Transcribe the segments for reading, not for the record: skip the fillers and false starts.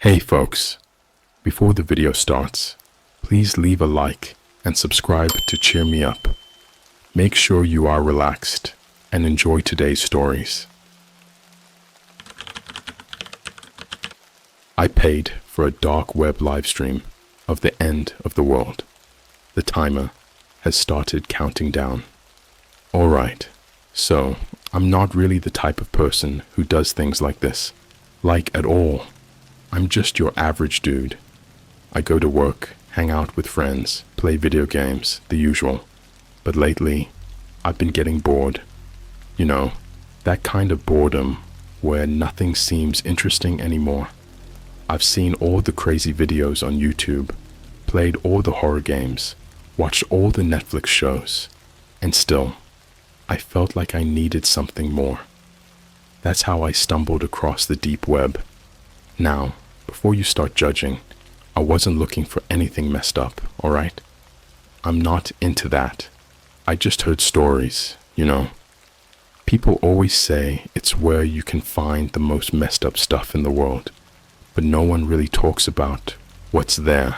Hey folks, before the video starts, please leave a like and subscribe to cheer me up. Make sure you are relaxed and enjoy today's stories. I paid for a dark web live stream of the end of the world. The timer has started counting down. Alright, so I'm not really the type of person who does things like this. Like at all. I'm just your average dude. I go to work, hang out with friends, play video games, the usual. But lately, I've been getting bored. You know, that kind of boredom where nothing seems interesting anymore. I've seen all the crazy videos on YouTube, played all the horror games, watched all the Netflix shows, and still, I felt like I needed something more. That's how I stumbled across the deep web. Now, before you start judging, I wasn't looking for anything messed up, alright? I'm not into that. I just heard stories, you know. People always say it's where you can find the most messed up stuff in the world, but no one really talks about what's there.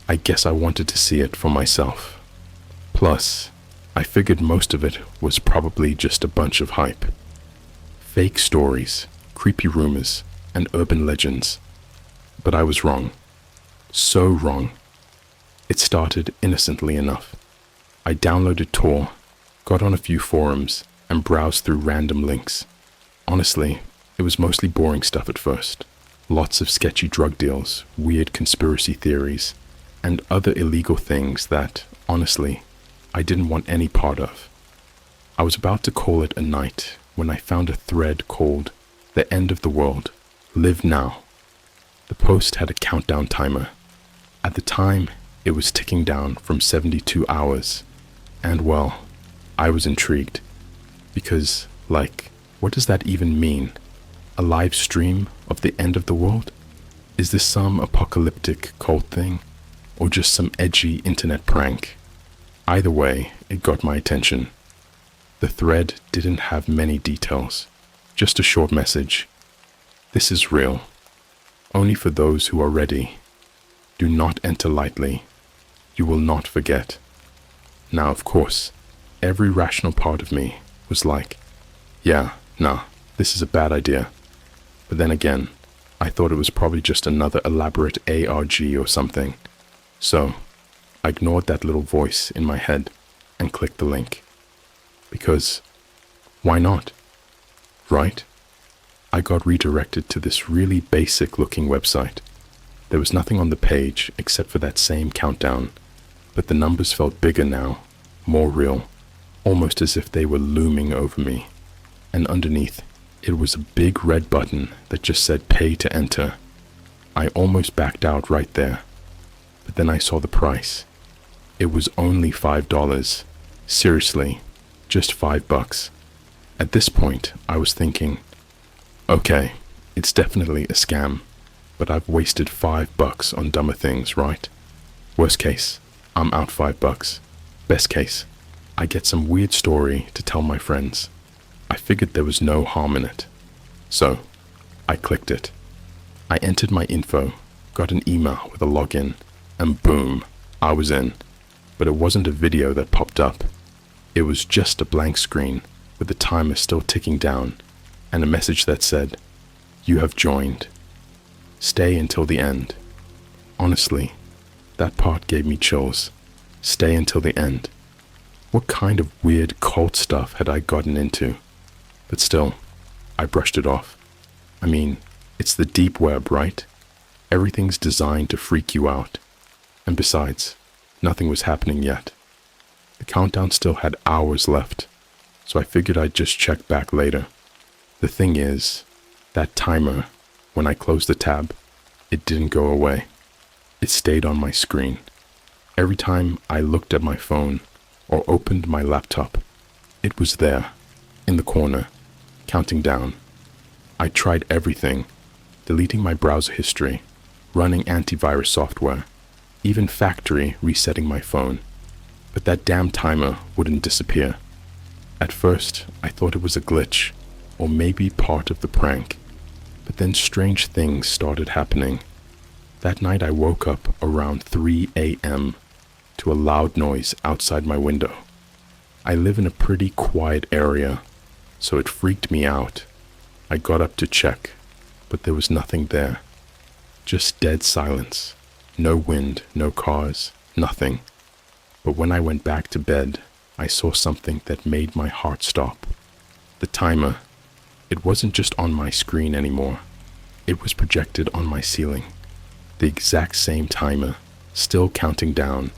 I guess I wanted to see it for myself. Plus, I figured most of it was probably just a bunch of hype. Fake stories, creepy rumors, and urban legends. But I was wrong. So wrong. It started innocently enough. I downloaded Tor, got on a few forums, and browsed through random links. Honestly, it was mostly boring stuff at first. Lots of sketchy drug deals, weird conspiracy theories, and other illegal things that, honestly, I didn't want any part of. I was about to call it a night when I found a thread called The End of the World. Live now. The post had a countdown timer. At the time, it was ticking down from 72 hours. And well, I was intrigued. Because, what does that even mean? A live stream of the end of the world? Is this some apocalyptic cult thing? Or just some edgy internet prank? Either way, it got my attention. The thread didn't have many details. Just a short message. This is real. Only for those who are ready. Do not enter lightly. You will not forget. Now, of course, every rational part of me was like, yeah, nah, this is a bad idea. But then again, I thought it was probably just another elaborate ARG or something. So, I ignored that little voice in my head and clicked the link. Because, why not? Right? I got redirected to this really basic looking website. There was nothing on the page except for that same countdown, but the numbers felt bigger now, more real, almost as if they were looming over me. And underneath, it was a big red button that just said pay to enter. I almost backed out right there, but then I saw the price. It was only $5. Seriously, just $5. At this point, I was thinking, okay, it's definitely a scam, but I've wasted $5 on dumber things, right? Worst case, I'm out $5. Best case, I get some weird story to tell my friends. I figured there was no harm in it. So, I clicked it. I entered my info, got an email with a login, and boom, I was in. But it wasn't a video that popped up. It was just a blank screen with the timer still ticking down, and a message that said, "You have joined. Stay until the end." Honestly, that part gave me chills. Stay until the end. What kind of weird cult stuff had I gotten into? But still, I brushed it off. I mean, it's the deep web, right? Everything's designed to freak you out. And besides, nothing was happening yet. The countdown still had hours left, so I figured I'd just check back later. The thing is, that timer, when I closed the tab, it didn't go away. It stayed on my screen. Every time I looked at my phone or opened my laptop, it was there, in the corner, counting down. I tried everything, deleting my browser history, running antivirus software, even factory resetting my phone. But that damn timer wouldn't disappear. At first, I thought it was a glitch, or maybe part of the prank. But then strange things started happening. That night I woke up around 3 a.m. to a loud noise outside my window. I live in a pretty quiet area, so it freaked me out. I got up to check, but there was nothing there. Just dead silence. No wind, no cars, nothing. But when I went back to bed, I saw something that made my heart stop. The timer. It wasn't just on my screen anymore. It was projected on my ceiling. The exact same timer, still counting down,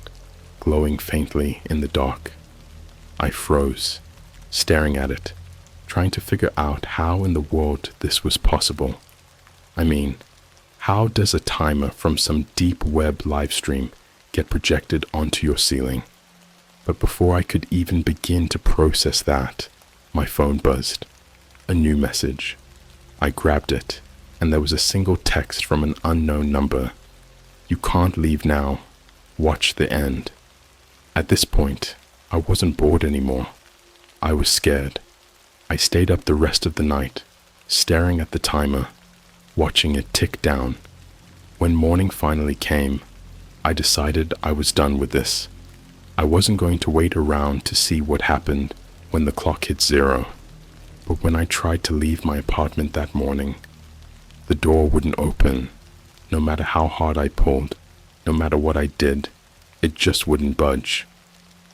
glowing faintly in the dark. I froze, staring at it, trying to figure out how in the world this was possible. I mean, how does a timer from some deep web live stream get projected onto your ceiling? But before I could even begin to process that, my phone buzzed. A new message. I grabbed it, and there was a single text from an unknown number. You can't leave now. Watch the end. At this point, I wasn't bored anymore. I was scared. I stayed up the rest of the night, staring at the timer, watching it tick down. When morning finally came, I decided I was done with this. I wasn't going to wait around to see what happened when the clock hit 0. But when I tried to leave my apartment that morning, the door wouldn't open. No matter how hard I pulled, no matter what I did, it just wouldn't budge.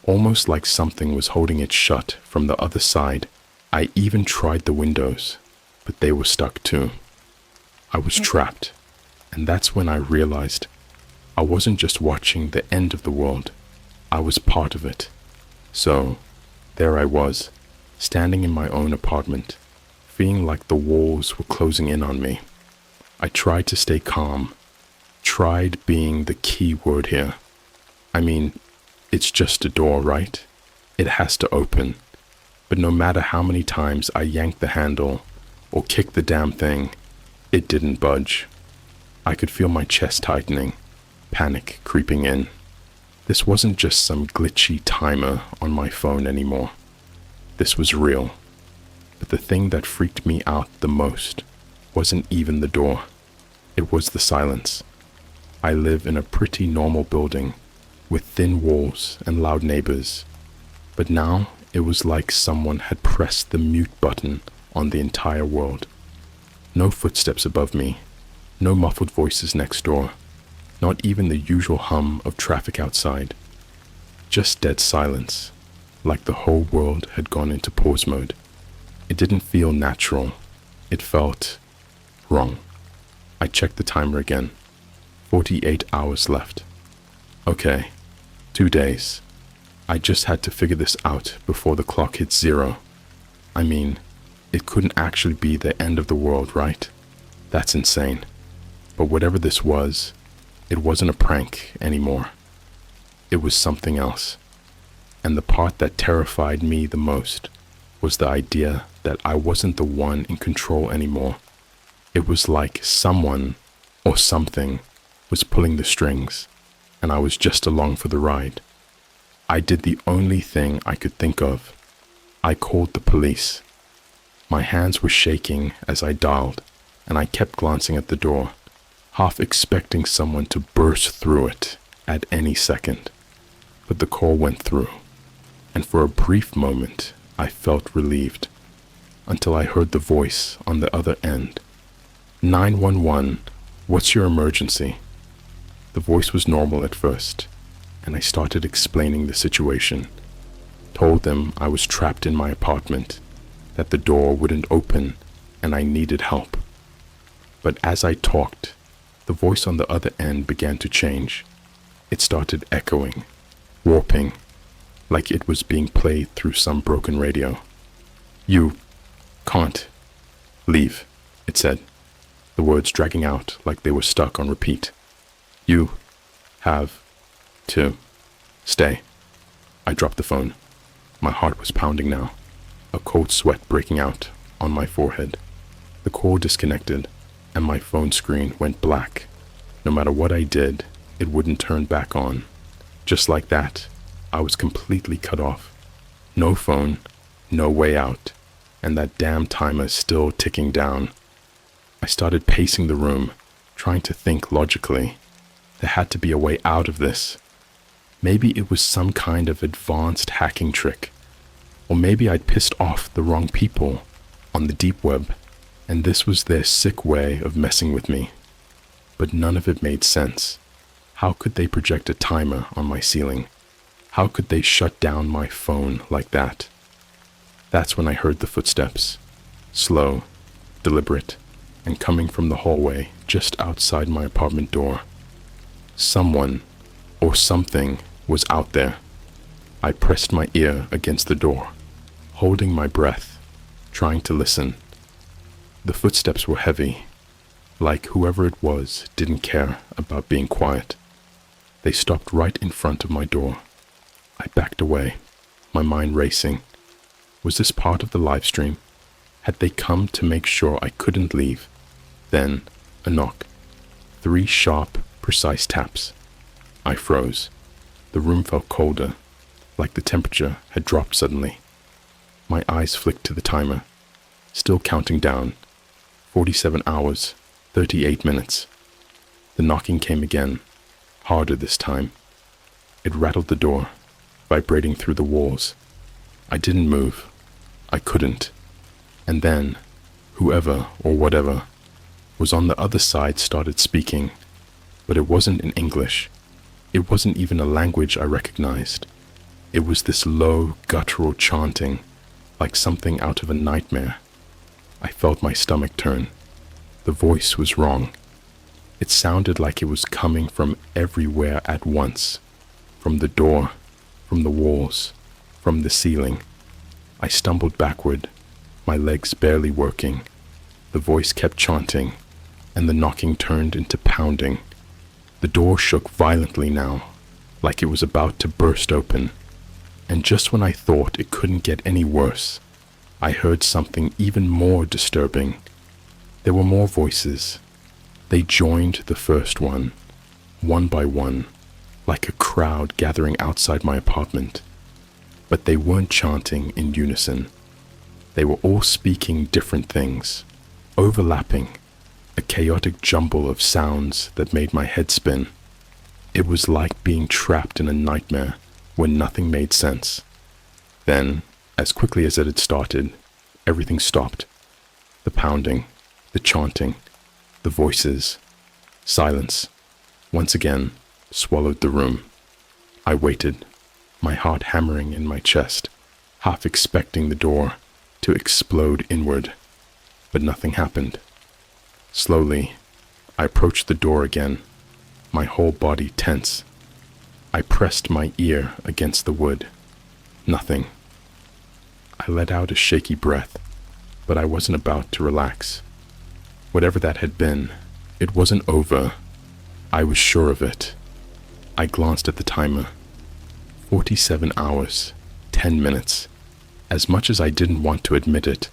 Almost like something was holding it shut from the other side. I even tried the windows, but they were stuck too. I was trapped, and that's when I realized I wasn't just watching the end of the world. I was part of it. So, there I was, standing in my own apartment, feeling like the walls were closing in on me. I tried to stay calm, tried being the key word here. I mean, it's just a door, right? It has to open. But no matter how many times I yanked the handle or kicked the damn thing, it didn't budge. I could feel my chest tightening, panic creeping in. This wasn't just some glitchy timer on my phone anymore. This was real. But the thing that freaked me out the most wasn't even the door. It was the silence. I live in a pretty normal building with thin walls and loud neighbors. But now it was like someone had pressed the mute button on the entire world. No footsteps above me, no muffled voices next door, not even the usual hum of traffic outside. Just dead silence, like the whole world had gone into pause mode. It didn't feel natural. It felt wrong. I checked the timer again. 48 hours left. Okay, 2 days. I just had to figure this out before the clock hit 0. I mean, it couldn't actually be the end of the world, right? That's insane. But whatever this was, it wasn't a prank anymore. It was something else. And the part that terrified me the most was the idea that I wasn't the one in control anymore. It was like someone or something was pulling the strings, and I was just along for the ride. I did the only thing I could think of. I called the police. My hands were shaking as I dialed, and I kept glancing at the door, half expecting someone to burst through it at any second. But the call went through, and for a brief moment I felt relieved, until I heard the voice on the other end. 911, what's your emergency? The voice was normal at first, and I started explaining the situation. Told them I was trapped in my apartment, that the door wouldn't open, and I needed help. But as I talked, the voice on the other end began to change. It started echoing, warping, like it was being played through some broken radio. You can't leave, it said, the words dragging out like they were stuck on repeat. You have to stay. I dropped the phone. My heart was pounding now, a cold sweat breaking out on my forehead. The call disconnected, and my phone screen went black. No matter what I did, it wouldn't turn back on. Just like that, I was completely cut off. No phone, no way out, and that damn timer still ticking down. I started pacing the room, trying to think logically. There had to be a way out of this. Maybe it was some kind of advanced hacking trick. Or maybe I'd pissed off the wrong people on the deep web, and this was their sick way of messing with me. But none of it made sense. How could they project a timer on my ceiling? How could they shut down my phone like that? That's when I heard the footsteps. Slow, deliberate, and coming from the hallway just outside my apartment door. Someone or something was out there. I pressed my ear against the door, holding my breath, trying to listen. The footsteps were heavy, like whoever it was didn't care about being quiet. They stopped right in front of my door. I backed away, my mind racing. Was this part of the live stream? Had they come to make sure I couldn't leave? Then, a knock. 3 sharp, precise taps. I froze. The room felt colder, like the temperature had dropped suddenly. My eyes flicked to the timer, still counting down. 47 hours, 38 minutes. The knocking came again, harder this time. It rattled the door, vibrating through the walls. I didn't move. I couldn't. And then, whoever or whatever was on the other side started speaking, but it wasn't in English. It wasn't even a language I recognized. It was this low, guttural chanting, like something out of a nightmare. I felt my stomach turn. The voice was wrong. It sounded like it was coming from everywhere at once. From the door, from the walls, from the ceiling. I stumbled backward, my legs barely working. The voice kept chanting, and the knocking turned into pounding. The door shook violently now, like it was about to burst open. And just when I thought it couldn't get any worse, I heard something even more disturbing. There were more voices. They joined the first one by one, like a crowd gathering outside my apartment. But they weren't chanting in unison. They were all speaking different things, overlapping, a chaotic jumble of sounds that made my head spin. It was like being trapped in a nightmare where nothing made sense. Then, as quickly as it had started, everything stopped. The pounding, the chanting, the voices. Silence, once again, swallowed the room. I waited, my heart hammering in my chest, half expecting the door to explode inward. But nothing happened. Slowly, I approached the door again, my whole body tense. I pressed my ear against the wood. Nothing. I let out a shaky breath, but I wasn't about to relax. Whatever that had been, it wasn't over. I was sure of it. I glanced at the timer. 47 hours, 10 minutes. As much as I didn't want to admit it,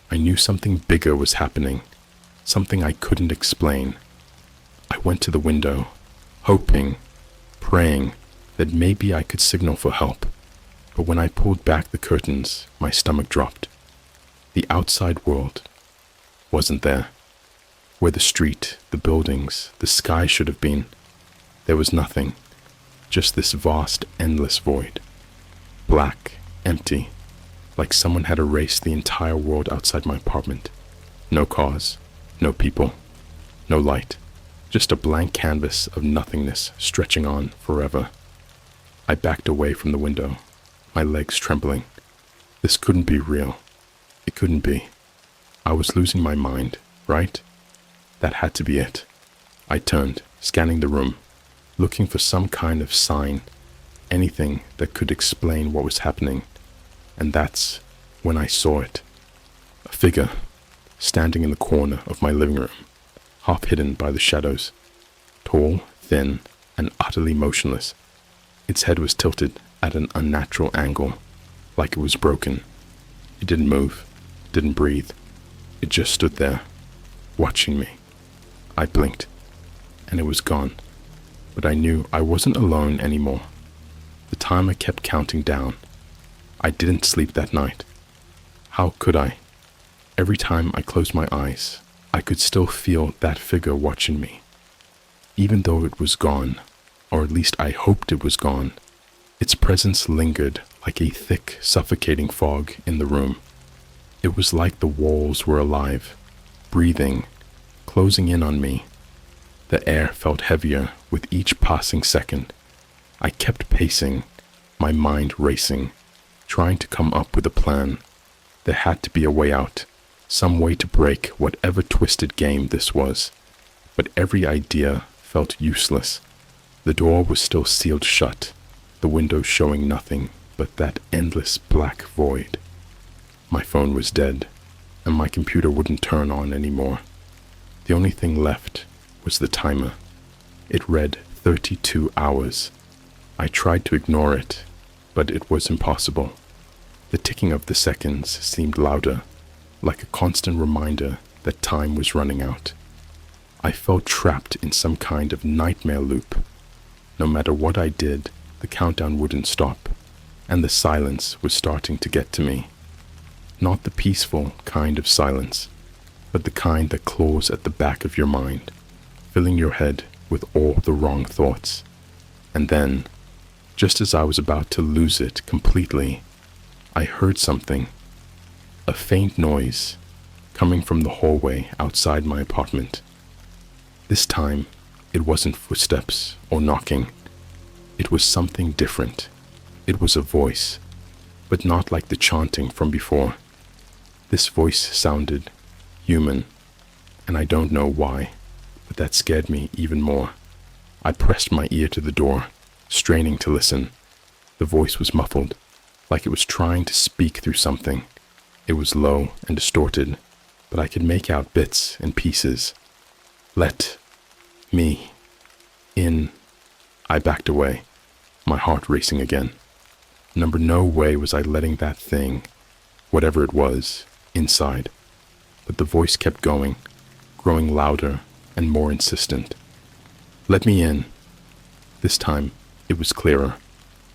I knew something bigger was happening, something I couldn't explain. I went to the window, hoping, praying that maybe I could signal for help. But when I pulled back the curtains, my stomach dropped. The outside world wasn't there. Where the street, the buildings, the sky should have been, there was nothing. Just this vast, endless void. Black, empty, like someone had erased the entire world outside my apartment. No cars, no people, no light. Just a blank canvas of nothingness stretching on forever. I backed away from the window, my legs trembling. This couldn't be real. It couldn't be. I was losing my mind, right? That had to be it. I turned, scanning the room, looking for some kind of sign, anything that could explain what was happening. And that's when I saw it. A figure, standing in the corner of my living room, half hidden by the shadows. Tall, thin, and utterly motionless. Its head was tilted at an unnatural angle, like it was broken. It didn't move, didn't breathe. It just stood there, watching me. I blinked, and it was gone. But I knew I wasn't alone anymore. The timer kept counting down. I didn't sleep that night. How could I? Every time I closed my eyes, I could still feel that figure watching me. Even though it was gone, or at least I hoped it was gone, its presence lingered like a thick, suffocating fog in the room. It was like the walls were alive, breathing, closing in on me. The air felt heavier with each passing second. I kept pacing, my mind racing, trying to come up with a plan. There had to be a way out, some way to break whatever twisted game this was. But every idea felt useless. The door was still sealed shut, the windows showing nothing but that endless black void. My phone was dead, and my computer wouldn't turn on anymore. The only thing left was the timer. It read 32 hours. I tried to ignore it, but it was impossible. The ticking of the seconds seemed louder, like a constant reminder that time was running out. I felt trapped in some kind of nightmare loop. No matter what I did, the countdown wouldn't stop, and the silence was starting to get to me. Not the peaceful kind of silence, but the kind that claws at the back of your mind, filling your head with all the wrong thoughts. And then, just as I was about to lose it completely, I heard something. A faint noise coming from the hallway outside my apartment. This time, it wasn't footsteps or knocking. It was something different. It was a voice, but not like the chanting from before. This voice sounded human, and I don't know why, but that scared me even more. I pressed my ear to the door, straining to listen. The voice was muffled, like it was trying to speak through something. It was low and distorted, but I could make out bits and pieces. Let me in. I backed away, my heart racing again. No way was I letting that thing, whatever it was, inside. But the voice kept going, growing louder and more insistent. Let me in. This time, it was clearer,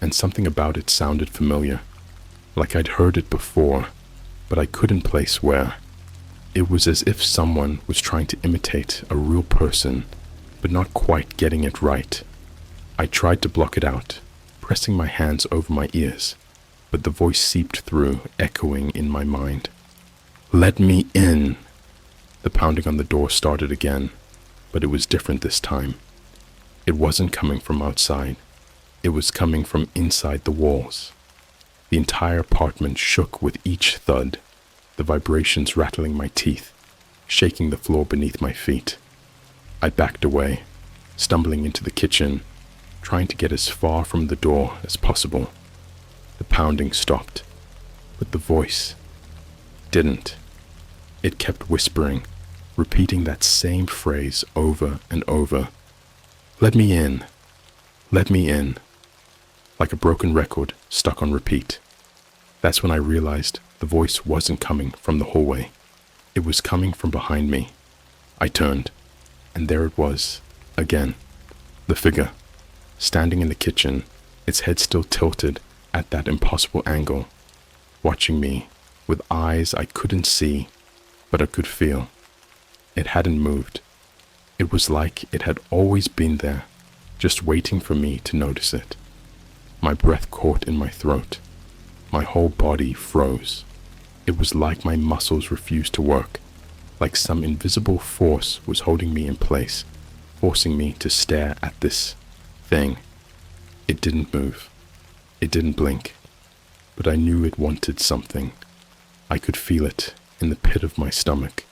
and something about it sounded familiar, like I'd heard it before, but I couldn't place where. It was as if someone was trying to imitate a real person, but not quite getting it right. I tried to block it out, pressing my hands over my ears, but the voice seeped through, echoing in my mind. Let me in! The pounding on the door started again, but it was different this time. It wasn't coming from outside. It was coming from inside the walls. The entire apartment shook with each thud, the vibrations rattling my teeth, shaking the floor beneath my feet. I backed away, stumbling into the kitchen, trying to get as far from the door as possible. The pounding stopped, but the voice didn't. It kept whispering, repeating that same phrase over and over. Let me in. Let me in. Like a broken record stuck on repeat. That's when I realized the voice wasn't coming from the hallway. It was coming from behind me. I turned, and there it was, again. The figure, standing in the kitchen, its head still tilted at that impossible angle, watching me with eyes I couldn't see, but I could feel. It hadn't moved. It was like it had always been there, just waiting for me to notice it. My breath caught in my throat. My whole body froze. It was like my muscles refused to work, like some invisible force was holding me in place, forcing me to stare at this thing. It didn't move. It didn't blink, but I knew it wanted something. I could feel it in the pit of my stomach,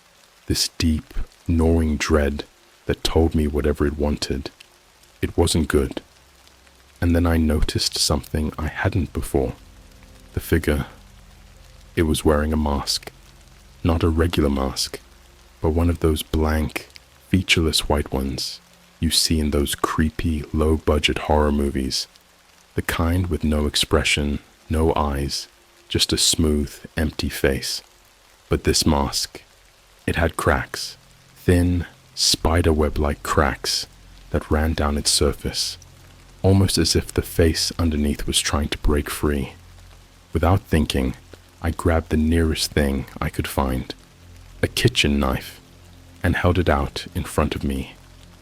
this deep, gnawing dread that told me whatever it wanted, it wasn't good. And then I noticed something I hadn't before. The figure. It was wearing a mask. Not a regular mask, but one of those blank, featureless white ones you see in those creepy, low-budget horror movies. The kind with no expression, no eyes, just a smooth, empty face. But this mask, it had cracks, thin, spiderweb-like cracks that ran down its surface, almost as if the face underneath was trying to break free. Without thinking, I grabbed the nearest thing I could find, a kitchen knife. and held it out in front of me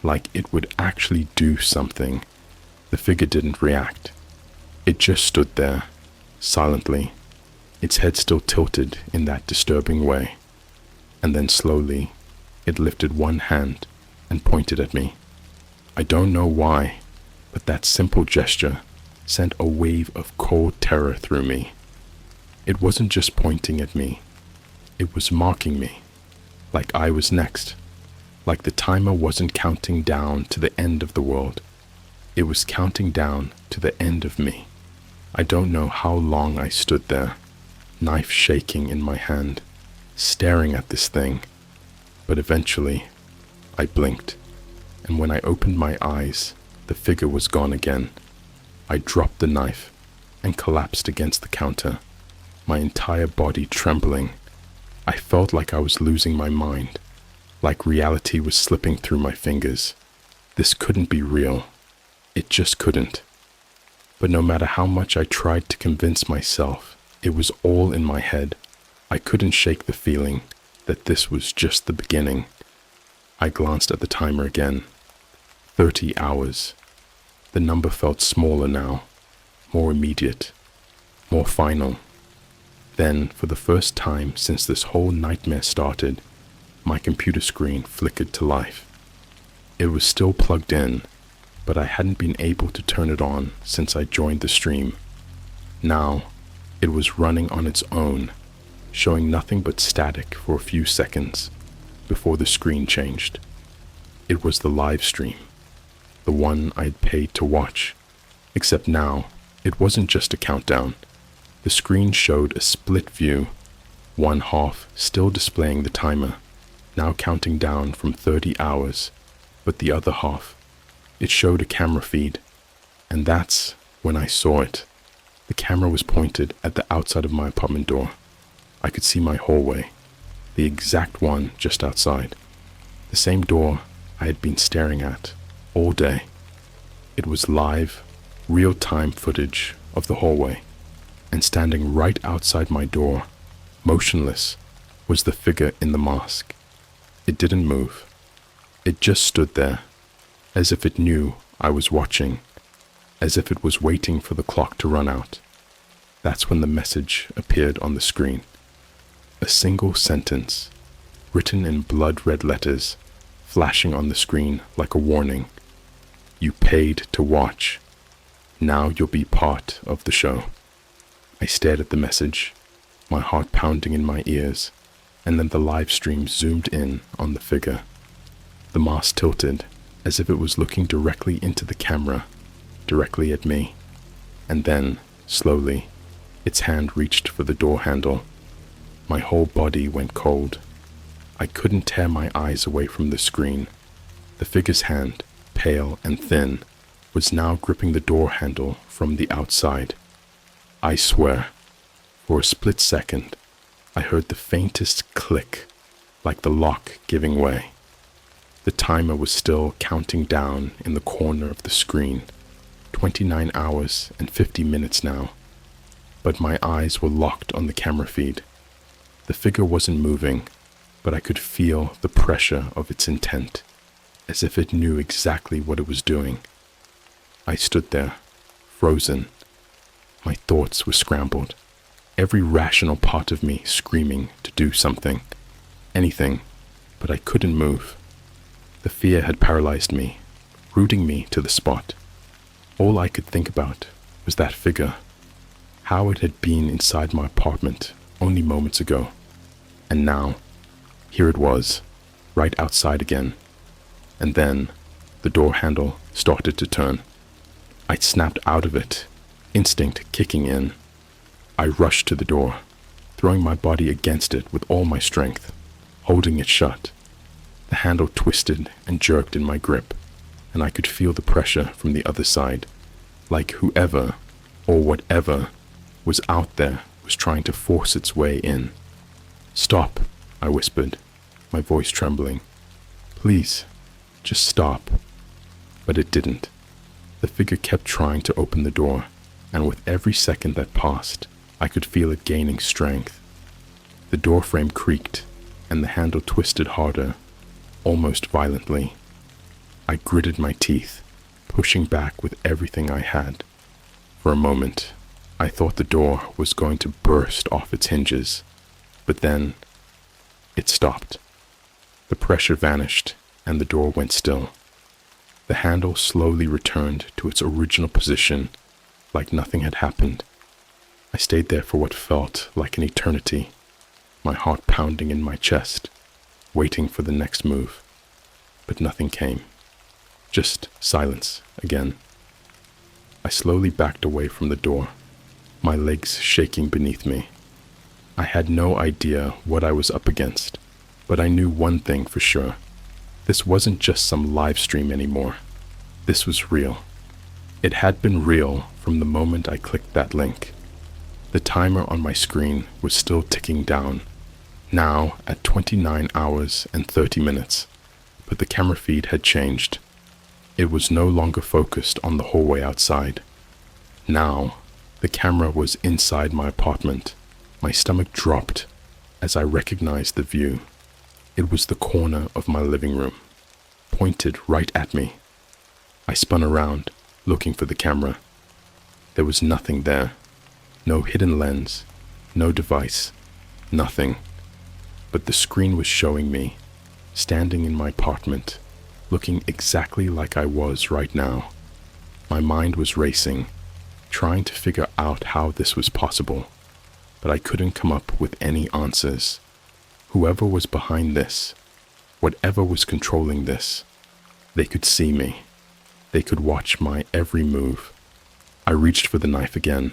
like it would actually do something. The figure didn't react. It just stood there, silently, its head still tilted in that disturbing way. And then slowly, it lifted one hand and pointed at me. I don't know why, but that simple gesture sent a wave of cold terror through me. It wasn't just pointing at me, it was marking me, like I was next, like the timer wasn't counting down to the end of the world, it was counting down to the end of me. I don't know how long I stood there, knife shaking in my hand, staring at this thing, but eventually I blinked, and when I opened my eyes, the figure was gone again. I dropped the knife and collapsed against the counter, my entire body trembling. I felt like I was losing my mind, like reality was slipping through my fingers. This couldn't be real. It just couldn't. But no matter how much I tried to convince myself, it was all in my head. I couldn't shake the feeling that this was just the beginning. I glanced at the timer again. 30 hours. The number felt smaller now, more immediate, more final. Then, for the first time since this whole nightmare started, my computer screen flickered to life. It was still plugged in, but I hadn't been able to turn it on since I joined the stream. Now, it was running on its own, showing nothing but static for a few seconds before the screen changed. It was the live stream, the one I'd paid to watch, except now it wasn't just a countdown. The screen showed a split view, one half still displaying the timer, now counting down from 30 hours, but the other half, it showed a camera feed, and that's when I saw it. The camera was pointed at the outside of my apartment door. I could see my hallway, the exact one just outside, the same door I had been staring at all day. It was live, real-time footage of the hallway, and standing right outside my door, motionless, was the figure in the mask. It didn't move. It just stood there, as if it knew I was watching, as if it was waiting for the clock to run out. That's when the message appeared on the screen. A single sentence, written in blood-red letters, flashing on the screen like a warning. You paid to watch. Now you'll be part of the show. I stared at the message, my heart pounding in my ears, and then the live stream zoomed in on the figure. The mask tilted, as if it was looking directly into the camera, directly at me. And then, slowly, its hand reached for the door handle. My whole body went cold. I couldn't tear my eyes away from the screen. The figure's hand, pale and thin, was now gripping the door handle from the outside. I swear, for a split second, I heard the faintest click, like the lock giving way. The timer was still counting down in the corner of the screen, 29 hours and 50 minutes now. But my eyes were locked on the camera feed. The figure wasn't moving, but I could feel the pressure of its intent, as if it knew exactly what it was doing. I stood there, frozen. My thoughts were scrambled, every rational part of me screaming to do something, anything, but I couldn't move. The fear had paralyzed me, rooting me to the spot. All I could think about was that figure, how it had been inside my apartment only moments ago. And now, here it was, right outside again. And then, the door handle started to turn. I snapped out of it, instinct kicking in. I rushed to the door, throwing my body against it with all my strength, holding it shut. The handle twisted and jerked in my grip, and I could feel the pressure from the other side, like whoever, or whatever, was out there was trying to force its way in. "Stop," I whispered, my voice trembling. "Please, just stop." But it didn't. The figure kept trying to open the door, and with every second that passed, I could feel it gaining strength. The door frame creaked, and the handle twisted harder. almost violently. I gritted my teeth, pushing back with everything I had. For a moment, I thought the door was going to burst off its hinges, but then it stopped. The pressure vanished and the door went still. The handle slowly returned to its original position, like nothing had happened. I stayed there for what felt like an eternity, my heart pounding in my chest, waiting for the next move. But nothing came. Just silence again. I slowly backed away from the door, my legs shaking beneath me. I had no idea what I was up against, but I knew one thing for sure. This wasn't just some live stream anymore. This was real. It had been real from the moment I clicked that link. The timer on my screen was still ticking down, now at 29 hours and 30 minutes, but the camera feed had changed. It was no longer focused on the hallway outside. Now, the camera was inside my apartment. My stomach dropped as I recognized the view. It was the corner of my living room, pointed right at me. I spun around, looking for the camera. There was nothing there. No hidden lens, no device, nothing. But the screen was showing me, standing in my apartment, looking exactly like I was right now. My mind was racing, trying to figure out how this was possible, but I couldn't come up with any answers. Whoever was behind this, whatever was controlling this, they could see me. They could watch my every move. I reached for the knife again,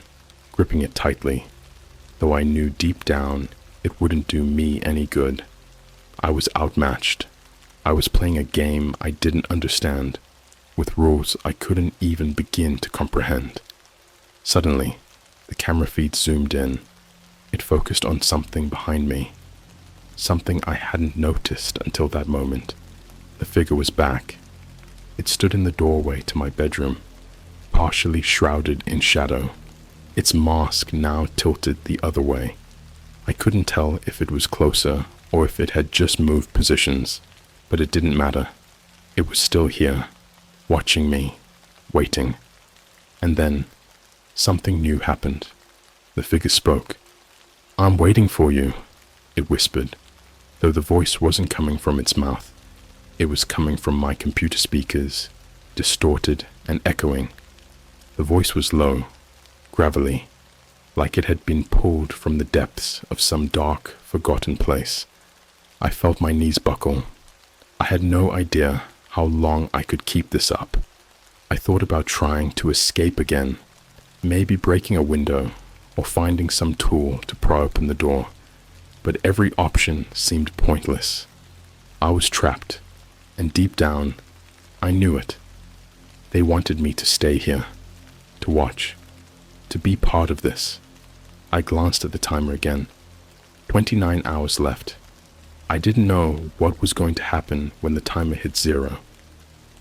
gripping it tightly, though I knew deep down it wouldn't do me any good. I was outmatched. I was playing a game I didn't understand, with rules I couldn't even begin to comprehend. Suddenly, the camera feed zoomed in. It focused on something behind me, something I hadn't noticed until that moment. The figure was back. It stood in the doorway to my bedroom, partially shrouded in shadow, its mask now tilted the other way. I couldn't tell if it was closer or if it had just moved positions, but it didn't matter. It was still here, watching me, waiting. And then, something new happened. The figure spoke. "I'm waiting for you," it whispered, though the voice wasn't coming from its mouth. It was coming from my computer speakers, distorted and echoing. The voice was low, gravelly, like it had been pulled from the depths of some dark, forgotten place. I felt my knees buckle. I had no idea how long I could keep this up. I thought about trying to escape again, maybe breaking a window or finding some tool to pry open the door, but every option seemed pointless. I was trapped, and deep down, I knew it. They wanted me to stay here, to watch, to be part of this. I glanced at the timer again. 29 hours left. I didn't know what was going to happen when the timer hit 0,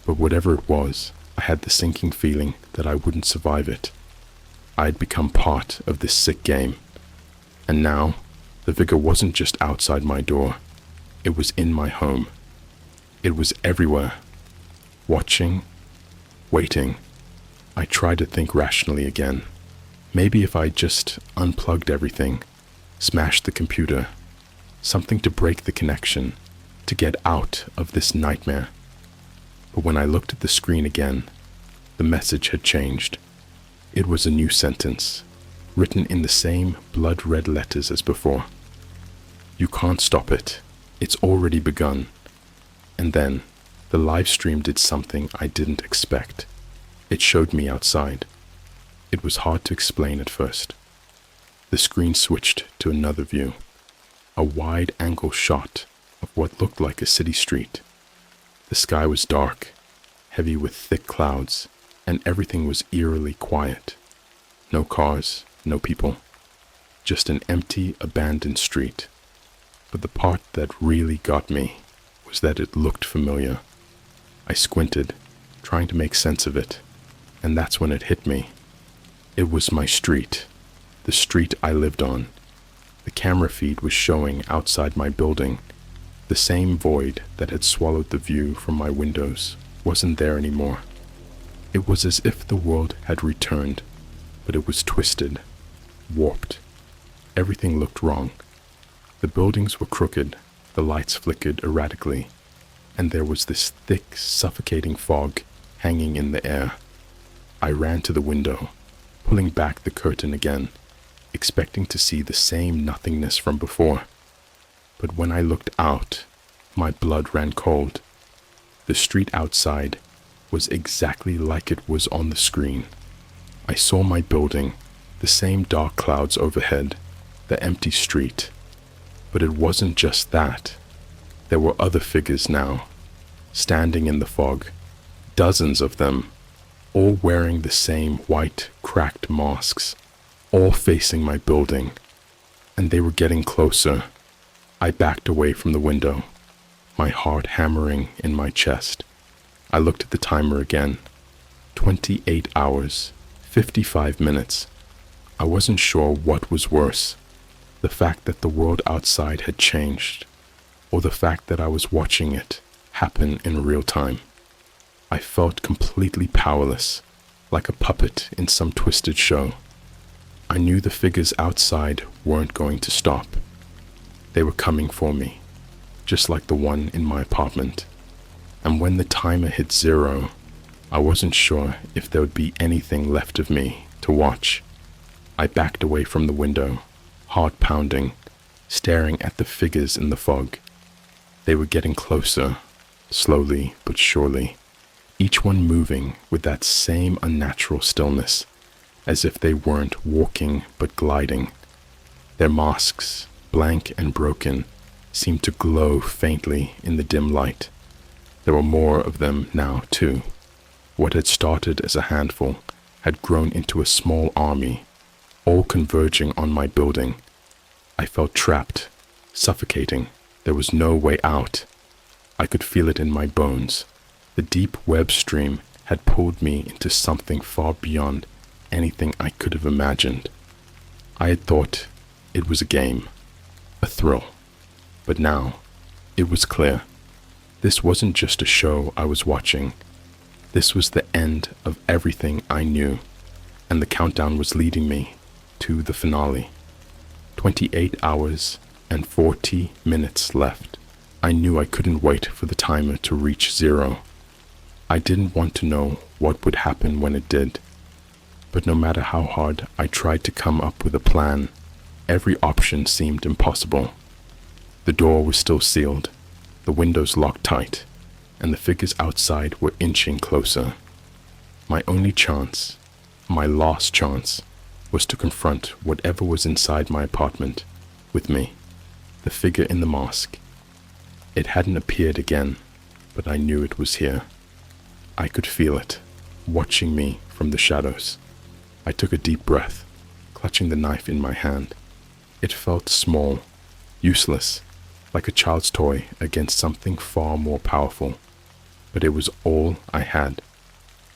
but whatever it was, I had the sinking feeling that I wouldn't survive it. I had become part of this sick game, and now the figure wasn't just outside my door. It was in my home. It was everywhere, watching, waiting. I tried to think rationally again. Maybe if I just unplugged everything, smashed the computer, something to break the connection, to get out of this nightmare. But when I looked at the screen again, the message had changed. It was a new sentence, written in the same blood-red letters as before. "You can't stop it. It's already begun." And then, the live stream did something I didn't expect. It showed me outside. It was hard to explain at first. The screen switched to another view, a wide-angle shot of what looked like a city street. The sky was dark, heavy with thick clouds, and everything was eerily quiet. No cars, no people, just an empty, abandoned street. But the part that really got me was that it looked familiar. I squinted, trying to make sense of it, and that's when it hit me. It was my street, the street I lived on. The camera feed was showing outside my building, The same void that had swallowed the view from my windows wasn't there anymore. It was as if the world had returned, but it was twisted, warped. Everything looked wrong. The buildings were crooked, the lights flickered erratically, and there was this thick, suffocating fog hanging in the air. I ran to the window, pulling back the curtain again, expecting to see the same nothingness from before. But when I looked out, my blood ran cold. The street outside was exactly like it was on the screen. I saw my building, the same dark clouds overhead, the empty street. But it wasn't just that. There were other figures now, standing in the fog, dozens of them, all wearing the same white, cracked masks, all facing my building, and they were getting closer. I backed away from the window, my heart hammering in my chest. I looked at the timer again. 28 hours, 55 minutes. I wasn't sure what was worse, the fact that the world outside had changed, or the fact that I was watching it happen in real time. I felt completely powerless, like a puppet in some twisted show. I knew the figures outside weren't going to stop. They were coming for me, just like the one in my apartment. And when the timer hit 0, I wasn't sure if there would be anything left of me to watch. I backed away from the window, heart pounding, staring at the figures in the fog. They were getting closer, slowly but surely, each one moving with that same unnatural stillness, as if they weren't walking but gliding. Their masks, blank and broken, seemed to glow faintly in the dim light. There were more of them now, too. What had started as a handful had grown into a small army, all converging on my building. I felt trapped, suffocating. There was no way out. I could feel it in my bones. The deep web stream had pulled me into something far beyond anything I could have imagined. I had thought it was a game, a thrill. But now, it was clear. This wasn't just a show I was watching. This was the end of everything I knew, and the countdown was leading me to the finale. 28 hours and 40 minutes left. I knew I couldn't wait for the timer to reach 0. I didn't want to know what would happen when it did. But no matter how hard I tried to come up with a plan, every option seemed impossible. The door was still sealed, the windows locked tight, and the figures outside were inching closer. My only chance, my last chance, was to confront whatever was inside my apartment with me, the figure in the mask. It hadn't appeared again, but I knew it was here. I could feel it, watching me from the shadows. I took a deep breath, clutching the knife in my hand. It felt small, useless, like a child's toy against something far more powerful. But it was all I had.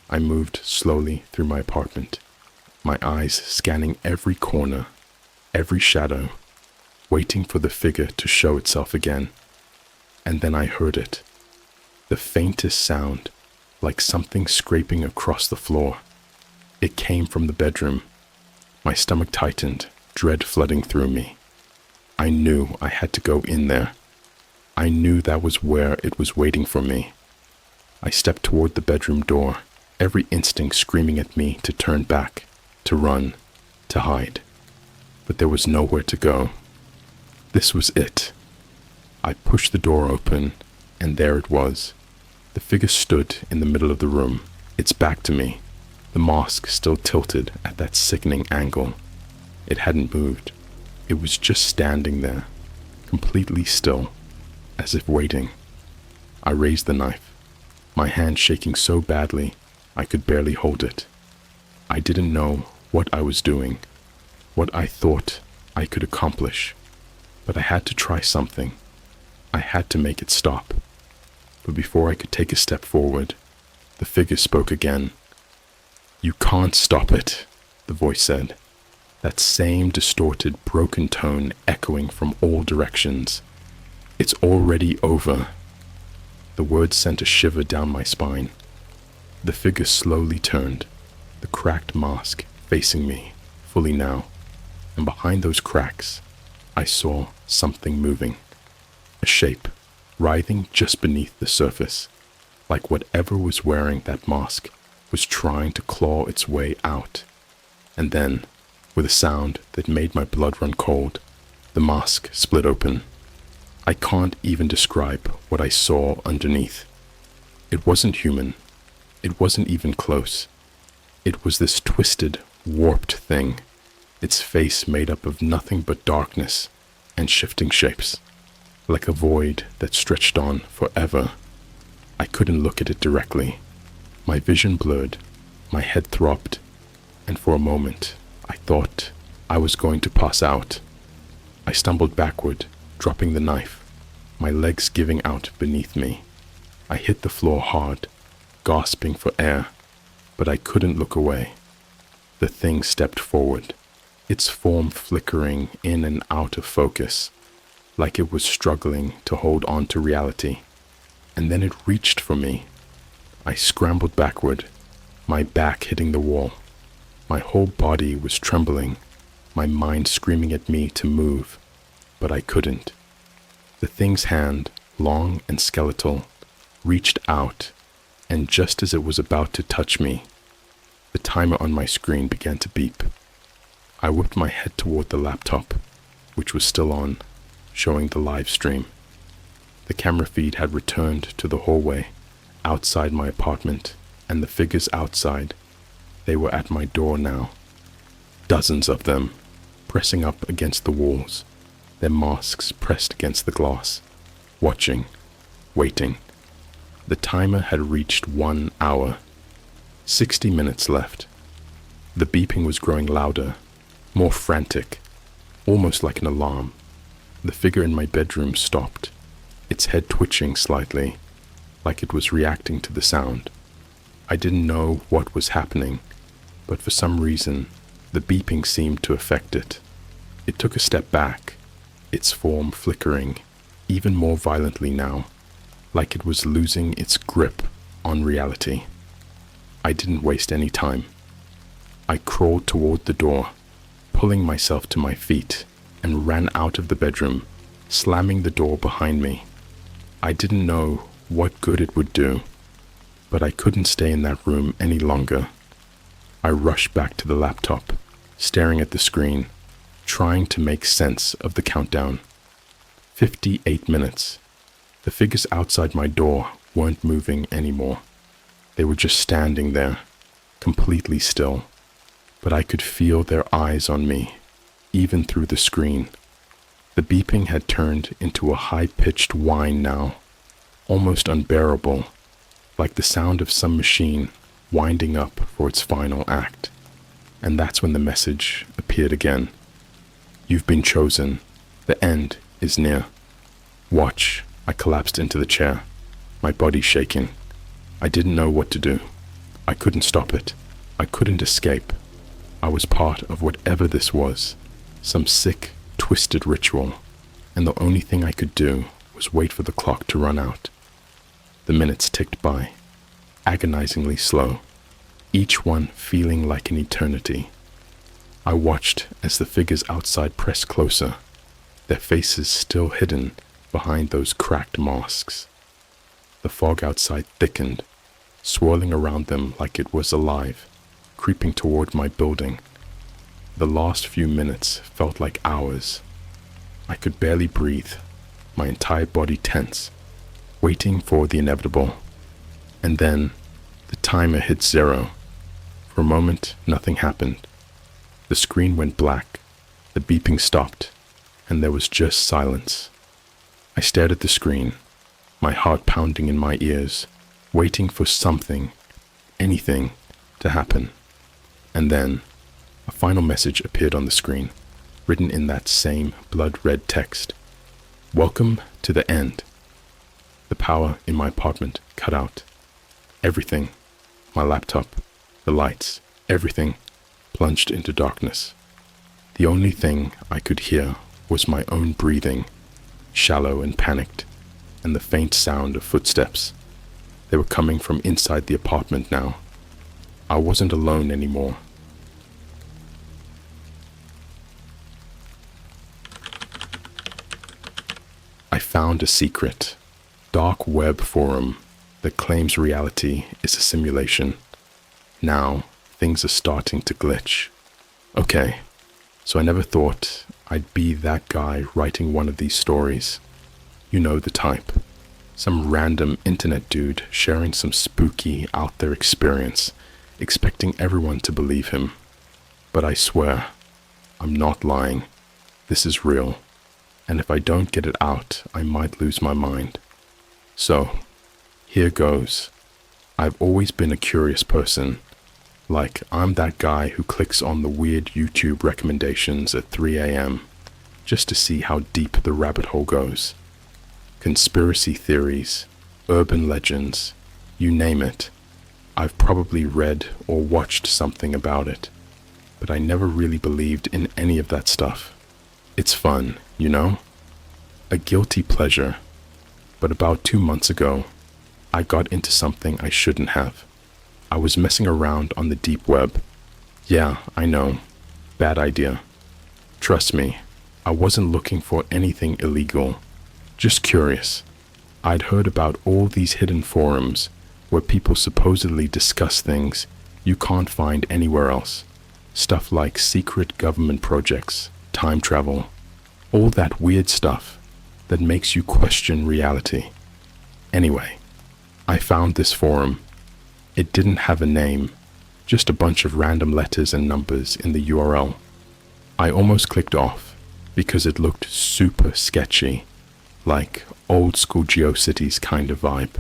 I moved slowly through my apartment, my eyes scanning every corner, every shadow, waiting for the figure to show itself again. And then I heard it, the faintest sound, like something scraping across the floor. It came from the bedroom. My stomach tightened, dread flooding through me. I knew I had to go in there. I knew that was where it was waiting for me. I stepped toward the bedroom door, every instinct screaming at me to turn back, to run, to hide. But there was nowhere to go. This was it. I pushed the door open, and there it was. The figure stood in the middle of the room, its back to me, the mask still tilted at that sickening angle. It hadn't moved. It was just standing there, completely still, as if waiting. I raised the knife, my hand shaking so badly I could barely hold it. I didn't know what I was doing, what I thought I could accomplish, but I had to try something. I had to make it stop. But before I could take a step forward, the figure spoke again. "You can't stop it," the voice said, that same distorted, broken tone echoing from all directions. It's already over. The words sent a shiver down my spine. The figure slowly turned, the cracked mask facing me fully now, and behind those cracks, I saw something moving. A shape, writhing just beneath the surface, like whatever was wearing that mask was trying to claw its way out. And then, with a sound that made my blood run cold, the mask split open. I can't even describe what I saw underneath. It wasn't human. It wasn't even close. It was this twisted, warped thing, its face made up of nothing but darkness and shifting shapes, like a void that stretched on forever. I couldn't look at it directly. My vision blurred, my head throbbed, and for a moment I thought I was going to pass out. I stumbled backward, dropping the knife, my legs giving out beneath me. I hit the floor hard, gasping for air, but I couldn't look away. The thing stepped forward, its form flickering in and out of focus, like it was struggling to hold on to reality. And then it reached for me. I scrambled backward, my back hitting the wall. My whole body was trembling, my mind screaming at me to move, but I couldn't. The thing's hand, long and skeletal, reached out, and just as it was about to touch me, the timer on my screen began to beep. I whipped my head toward the laptop, which was still on, showing the live stream. The camera feed had returned to the hallway, outside my apartment, and the figures outside. They were at my door now. Dozens of them, pressing up against the walls, their masks pressed against the glass, watching, waiting. The timer had reached 1 hour. 60 minutes left. The beeping was growing louder, more frantic, almost like an alarm. The figure in my bedroom stopped, its head twitching slightly, like it was reacting to the sound. I didn't know what was happening, but for some reason, the beeping seemed to affect it. It took a step back, its form flickering, even more violently now, like it was losing its grip on reality. I didn't waste any time. I crawled toward the door, pulling myself to my feet, and ran out of the bedroom, slamming the door behind me. I didn't know what good it would do, but I couldn't stay in that room any longer. I rushed back to the laptop, staring at the screen, trying to make sense of the countdown. 58 minutes. The figures outside my door weren't moving anymore. They were just standing there, completely still, but I could feel their eyes on me, even through the screen. The beeping had turned into a high-pitched whine now, almost unbearable, like the sound of some machine winding up for its final act. And that's when the message appeared again. You've been chosen. The end is near. Watch. I collapsed into the chair, my body shaking. I didn't know what to do. I couldn't stop it. I couldn't escape. I was part of whatever this was, some sick, twisted ritual, and the only thing I could do was wait for the clock to run out. The minutes ticked by, agonizingly slow, each one feeling like an eternity. I watched as the figures outside pressed closer, their faces still hidden behind those cracked masks. The fog outside thickened, swirling around them like it was alive, creeping toward my building. The last few minutes felt like hours. I could barely breathe, my entire body tense, waiting for the inevitable. And then, the timer hit 0. For a moment, nothing happened. The screen went black, the beeping stopped, and there was just silence. I stared at the screen, my heart pounding in my ears, waiting for something, anything, to happen. And then, a final message appeared on the screen, written in that same blood-red text. Welcome to the end. The power in my apartment cut out. Everything, my laptop, the lights, everything, plunged into darkness. The only thing I could hear was my own breathing, shallow and panicked, and the faint sound of footsteps. They were coming from inside the apartment now. I wasn't alone anymore. I found a secret dark web forum that claims reality is a simulation. Now, things are starting to glitch. Okay, so I never thought I'd be that guy writing one of these stories. You know the type. Some random internet dude sharing some spooky out there experience, expecting everyone to believe him. But I swear, I'm not lying. This is real. And if I don't get it out, I might lose my mind. So, here goes. I've always been a curious person. Like, I'm that guy who clicks on the weird YouTube recommendations at 3 a.m. just to see how deep the rabbit hole goes. Conspiracy theories, urban legends, you name it. I've probably read or watched something about it, but I never really believed in any of that stuff. It's fun, you know? A guilty pleasure. But about 2 months ago, I got into something I shouldn't have. I was messing around on the deep web. Yeah, I know. Bad idea. Trust me, I wasn't looking for anything illegal. Just curious. I'd heard about all these hidden forums where people supposedly discuss things you can't find anywhere else. Stuff like secret government projects, time travel, all that weird stuff that makes you question reality. Anyway, I found this forum. It didn't have a name, just a bunch of random letters and numbers in the URL. I almost clicked off because it looked super sketchy, like old school GeoCities kind of vibe.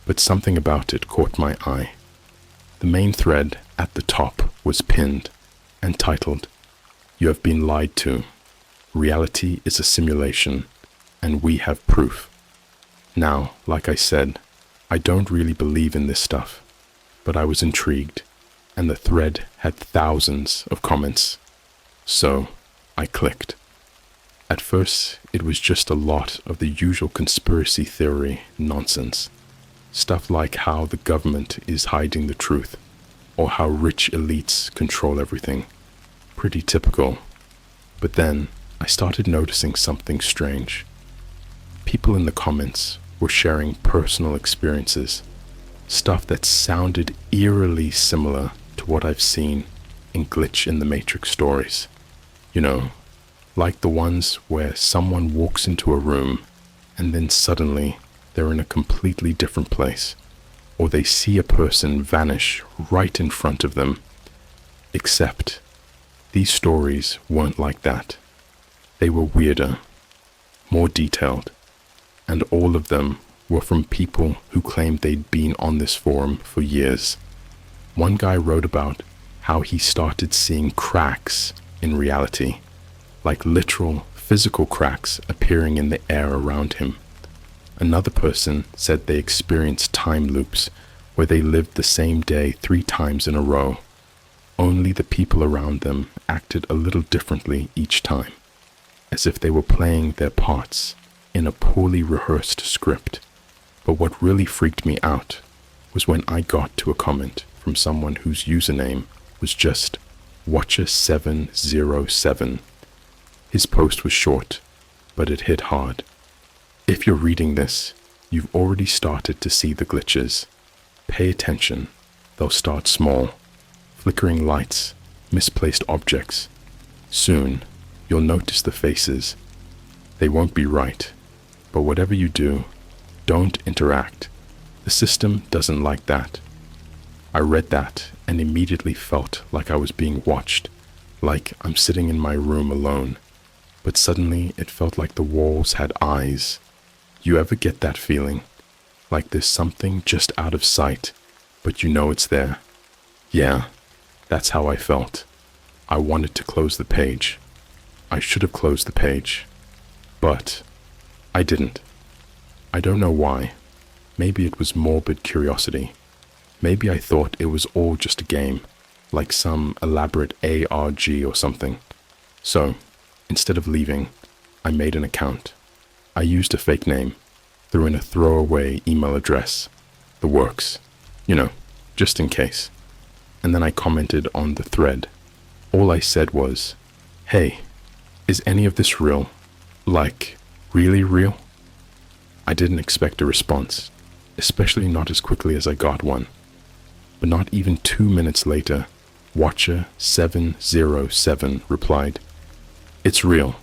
But something about it caught my eye. The main thread at the top was pinned and titled, "You have been lied to. Reality is a simulation, and we have proof." Now, like I said, I don't really believe in this stuff, but I was intrigued, and the thread had thousands of comments. So, I clicked. At first, it was just a lot of the usual conspiracy theory nonsense. Stuff like how the government is hiding the truth, or how rich elites control everything. Pretty typical. But then, I started noticing something strange. People in the comments were sharing personal experiences, stuff that sounded eerily similar to what I've seen in Glitch in the Matrix stories. You know, like the ones where someone walks into a room and then suddenly they're in a completely different place, or they see a person vanish right in front of them. Except, these stories weren't like that. They were weirder, more detailed, and all of them were from people who claimed they'd been on this forum for years. One guy wrote about how he started seeing cracks in reality, like literal physical cracks appearing in the air around him. Another person said they experienced time loops where they lived the same day 3 times in a row. Only the people around them acted a little differently each time, as if they were playing their parts in a poorly rehearsed script. But what really freaked me out was when I got to a comment from someone whose username was just Watcher707. His post was short, but it hit hard. If you're reading this, you've already started to see the glitches. Pay attention. They'll start small. Flickering lights, misplaced objects. Soon, you'll notice the faces. They won't be right, but whatever you do, don't interact. The system doesn't like that. I read that and immediately felt like I was being watched, like I'm sitting in my room alone. But suddenly it felt like the walls had eyes. You ever get that feeling? Like there's something just out of sight, but you know it's there. Yeah, that's how I felt. I wanted to close the page. I should have closed the page, but I didn't. I don't know why. Maybe it was morbid curiosity. Maybe I thought it was all just a game, like some elaborate ARG or something. So, instead of leaving, I made an account. I used a fake name, threw in a throwaway email address, the works, just in case. And then I commented on the thread. All I said was, "Hey, is any of this real? Like, really real?" I didn't expect a response, especially not as quickly as I got one. But not even 2 minutes later, Watcher 707 replied, "It's real.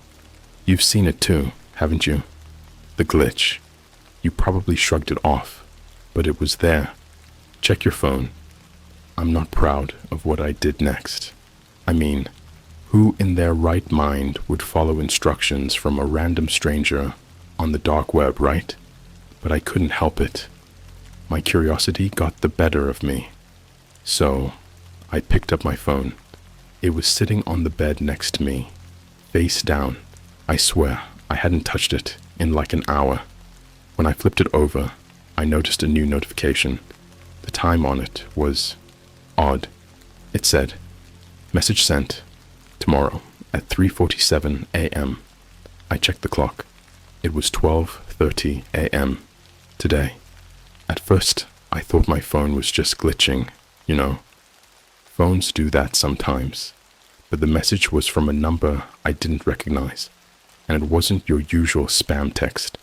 You've seen it too, haven't you? The glitch. You probably shrugged it off, but it was there. Check your phone." I'm not proud of what I did next. I mean, who in their right mind would follow instructions from a random stranger on the dark web, right? But I couldn't help it. My curiosity got the better of me. So, I picked up my phone. It was sitting on the bed next to me, face down. I swear, I hadn't touched it in like an hour. When I flipped it over, I noticed a new notification. The time on it was odd. It said, "Message sent. Tomorrow at 3:47 a.m. I checked the clock. It was 12:30 a.m. today. At first, I thought my phone was just glitching, Phones do that sometimes. But the message was from a number I didn't recognize, and it wasn't your usual spam text.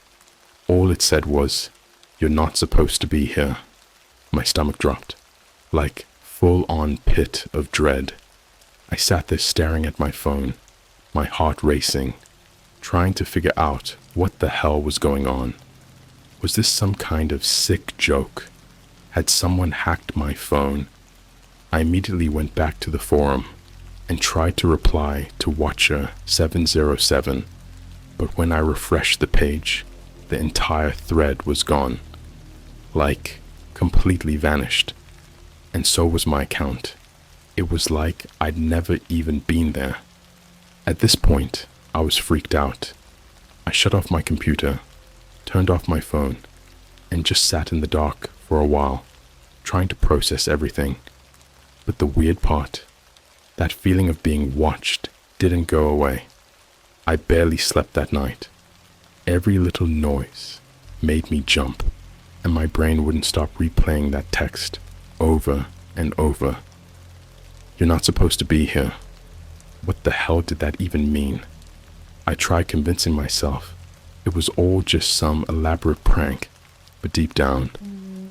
All it said was, "You're not supposed to be here." My stomach dropped, like full-on pit of dread. I sat there staring at my phone, my heart racing, trying to figure out what the hell was going on. Was this some kind of sick joke? Had someone hacked my phone? I immediately went back to the forum and tried to reply to Watcher 707, but when I refreshed the page, the entire thread was gone, like completely vanished, and so was my account. It was like I'd never even been there. At this point, I was freaked out. I shut off my computer, turned off my phone, and just sat in the dark for a while, trying to process everything. But the weird part, that feeling of being watched didn't go away. I barely slept that night. Every little noise made me jump, and my brain wouldn't stop replaying that text over and over. "You're not supposed to be here." What the hell did that even mean? I tried convincing myself it was all just some elaborate prank, but deep down,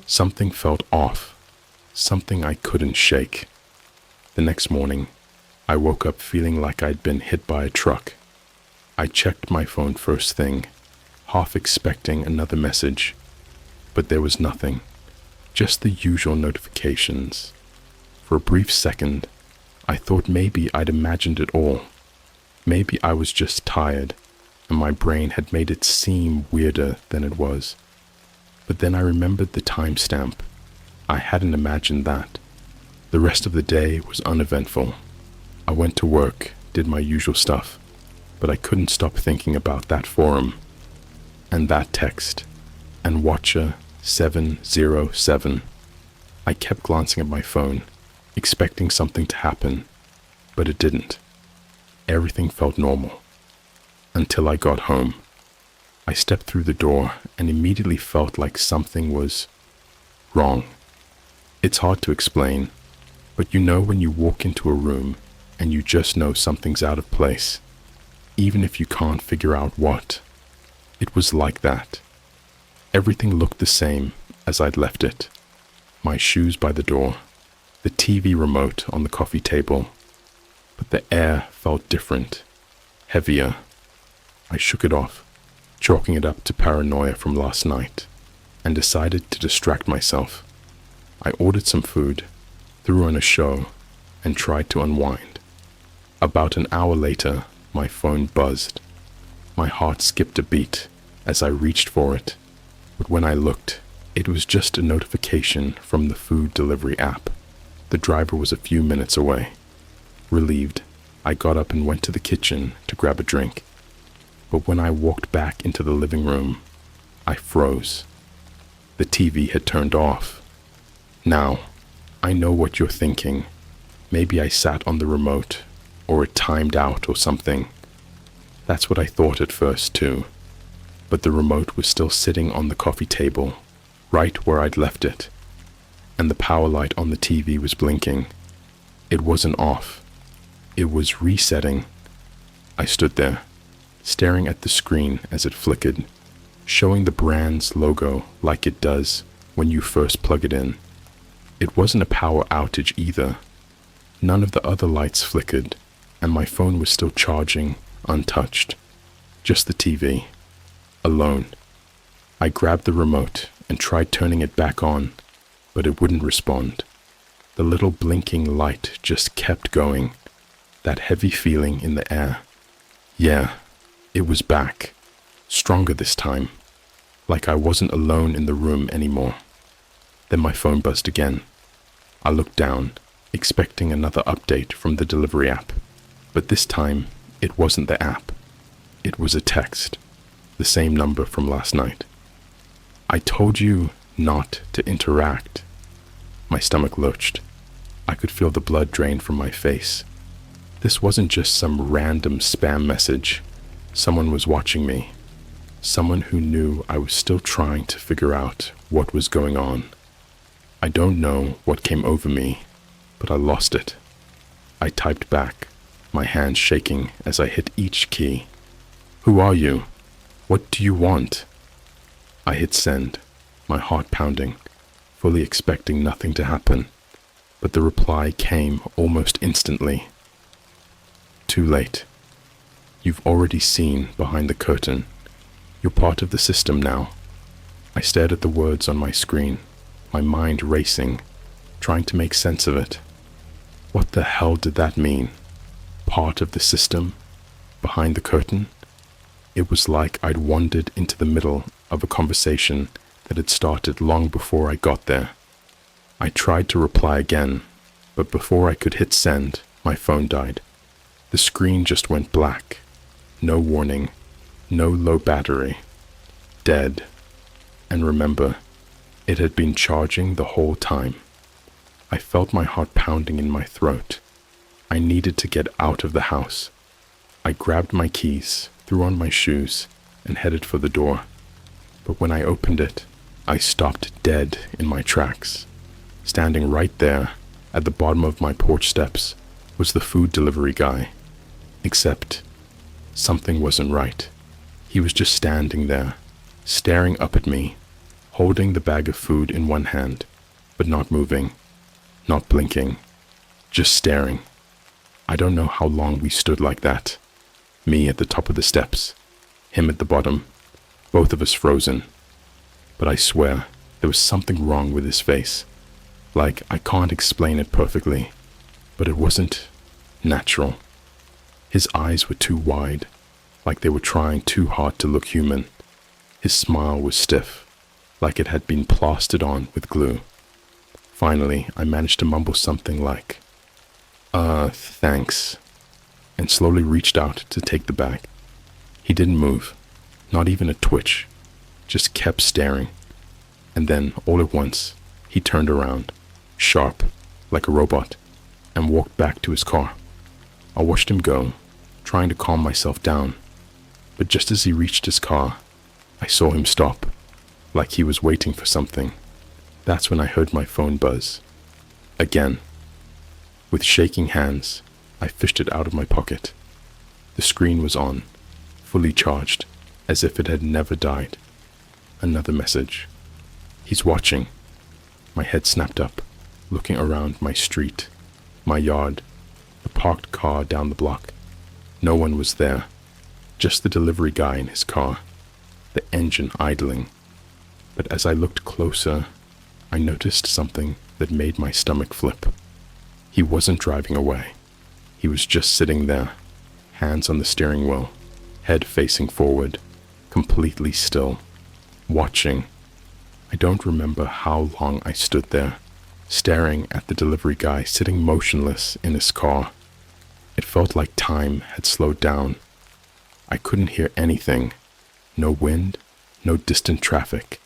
something felt off, something I couldn't shake. The next morning, I woke up feeling like I'd been hit by a truck. I checked my phone first thing, half expecting another message, but there was nothing, just the usual notifications. For a brief second, I thought maybe I'd imagined it all. Maybe I was just tired, and my brain had made it seem weirder than it was. But then I remembered the timestamp. I hadn't imagined that. The rest of the day was uneventful. I went to work, did my usual stuff, but I couldn't stop thinking about that forum, and that text, and Watcher 707. I kept glancing at my phone, expecting something to happen, but it didn't. Everything felt normal. Until I got home. I stepped through the door and immediately felt like something was wrong. It's hard to explain, but when you walk into a room and you just know something's out of place, even if you can't figure out what. It was like that. Everything looked the same as I'd left it. My shoes by the door, the TV remote on the coffee table, but the air felt different, heavier. I shook it off, chalking it up to paranoia from last night, and decided to distract myself. I ordered some food, threw on a show, and tried to unwind. About an hour later, my phone buzzed. My heart skipped a beat as I reached for it, but when I looked, it was just a notification from the food delivery app. The driver was a few minutes away. Relieved, I got up and went to the kitchen to grab a drink. But when I walked back into the living room, I froze. The TV had turned off. Now, I know what you're thinking. Maybe I sat on the remote, or it timed out or something. That's what I thought at first too. but the remote was still sitting on the coffee table, right where I'd left it, and the power light on the TV was blinking. It wasn't off. It was resetting. I stood there, staring at the screen as it flickered, showing the brand's logo like it does when you first plug it in. It wasn't a power outage either. None of the other lights flickered, and my phone was still charging, untouched. Just the TV. Alone. I grabbed the remote and tried turning it back on, but it wouldn't respond. The little blinking light just kept going. That heavy feeling in the air. Yeah, it was back. Stronger this time. Like I wasn't alone in the room anymore. Then my phone buzzed again. I looked down, expecting another update from the delivery app. But this time, it wasn't the app. It was a text. The same number from last night. I told you not to interact. My stomach lurched. I could feel the blood drain from my face. This wasn't just some random spam message. Someone was watching me. Someone who knew I was still trying to figure out what was going on. I don't know what came over me, but I lost it. I typed back, my hands shaking as I hit each key. Who are you? What do you want? I hit send, my heart pounding, fully expecting nothing to happen, but the reply came almost instantly. Too late. You've already seen behind the curtain. You're part of the system now. I stared at the words on my screen, my mind racing, trying to make sense of it. What the hell did that mean? Part of the system? Behind the curtain? It was like I'd wandered into the middle of a conversation that had started long before I got there. I tried to reply again, but before I could hit send, my phone died. The screen just went black. No warning, no low battery. Dead. And remember, it had been charging the whole time. I felt my heart pounding in my throat. I needed to get out of the house. I grabbed my keys, threw on my shoes, and headed for the door. But when I opened it, I stopped dead in my tracks. Standing right there, at the bottom of my porch steps, was the food delivery guy. Except, something wasn't right. He was just standing there, staring up at me, holding the bag of food in one hand, but not moving, not blinking, just staring. I don't know how long we stood like that. Me at the top of the steps, him at the bottom, both of us frozen. But I swear, there was something wrong with his face. Like, I can't explain it perfectly, but it wasn't natural. His eyes were too wide, like they were trying too hard to look human. His smile was stiff, like it had been plastered on with glue. Finally, I managed to mumble something like, thanks, and slowly reached out to take the bag. He didn't move, not even a twitch, just kept staring. And then, all at once, he turned around, sharp, like a robot, and walked back to his car. I watched him go, trying to calm myself down, but just as he reached his car, I saw him stop, like he was waiting for something. That's when I heard my phone buzz. Again. With shaking hands, I fished it out of my pocket. The screen was on, fully charged, as if it had never died. Another message. He's watching. My head snapped up, looking around my street, my yard, the parked car down the block. No one was there, just the delivery guy in his car, the engine idling. But as I looked closer, I noticed something that made my stomach flip. He wasn't driving away. He was just sitting there, hands on the steering wheel, head facing forward, completely still, watching. I don't remember how long I stood there, staring at the delivery guy sitting motionless in his car. It felt like time had slowed down. I couldn't hear anything. No wind, no distant traffic,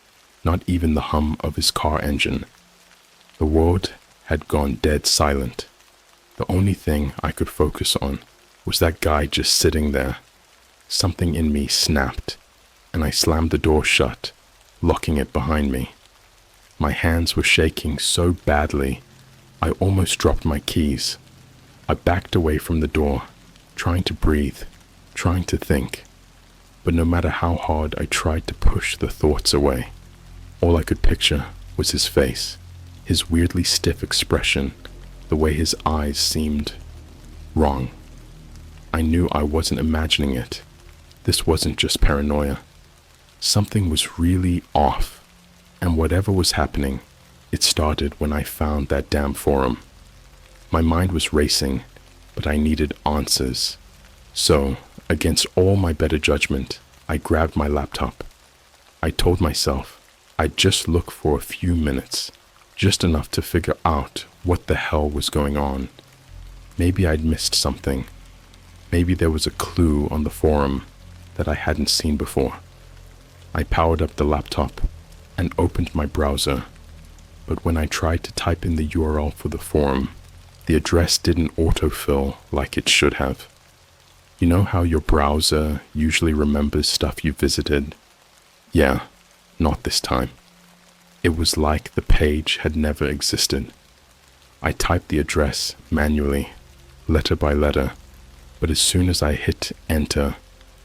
not even the hum of his car engine. The world had gone dead silent. The only thing I could focus on was that guy just sitting there. Something in me snapped. and I slammed the door shut, locking it behind me. My hands were shaking so badly, I almost dropped my keys. I backed away from the door, trying to breathe, trying to think. But no matter how hard I tried to push the thoughts away, all I could picture was his face, his weirdly stiff expression, the way his eyes seemed wrong. I knew I wasn't imagining it. This wasn't just paranoia. Something was really off, and whatever was happening, it started when I found that damn forum. My mind was racing, but I needed answers. So, against all my better judgment, I grabbed my laptop. I told myself I'd just look for a few minutes, just enough to figure out what the hell was going on. Maybe I'd missed something. Maybe there was a clue on the forum that I hadn't seen before. I powered up the laptop and opened my browser, but when I tried to type in the URL for the forum, the address didn't autofill like it should have. You know how your browser usually remembers stuff you visited? Yeah, not this time. It was like the page had never existed. I typed the address manually, letter by letter, but as soon as I hit enter,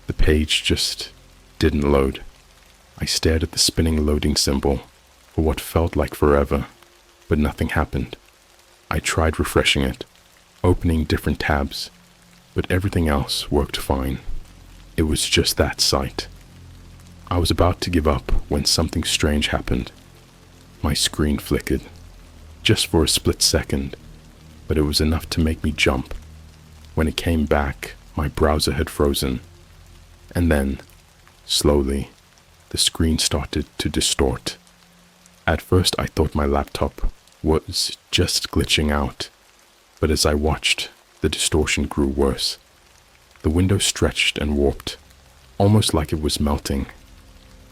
the page just didn't load. I stared at the spinning loading symbol for what felt like forever, but nothing happened. I tried refreshing it, opening different tabs, but everything else worked fine. It was just that site. I was about to give up when something strange happened. My screen flickered, just for a split second, but it was enough to make me jump. When it came back, my browser had frozen. And then, slowly, the screen started to distort. At first I thought my laptop was just glitching out, but as I watched, the distortion grew worse. The window stretched and warped, almost like it was melting.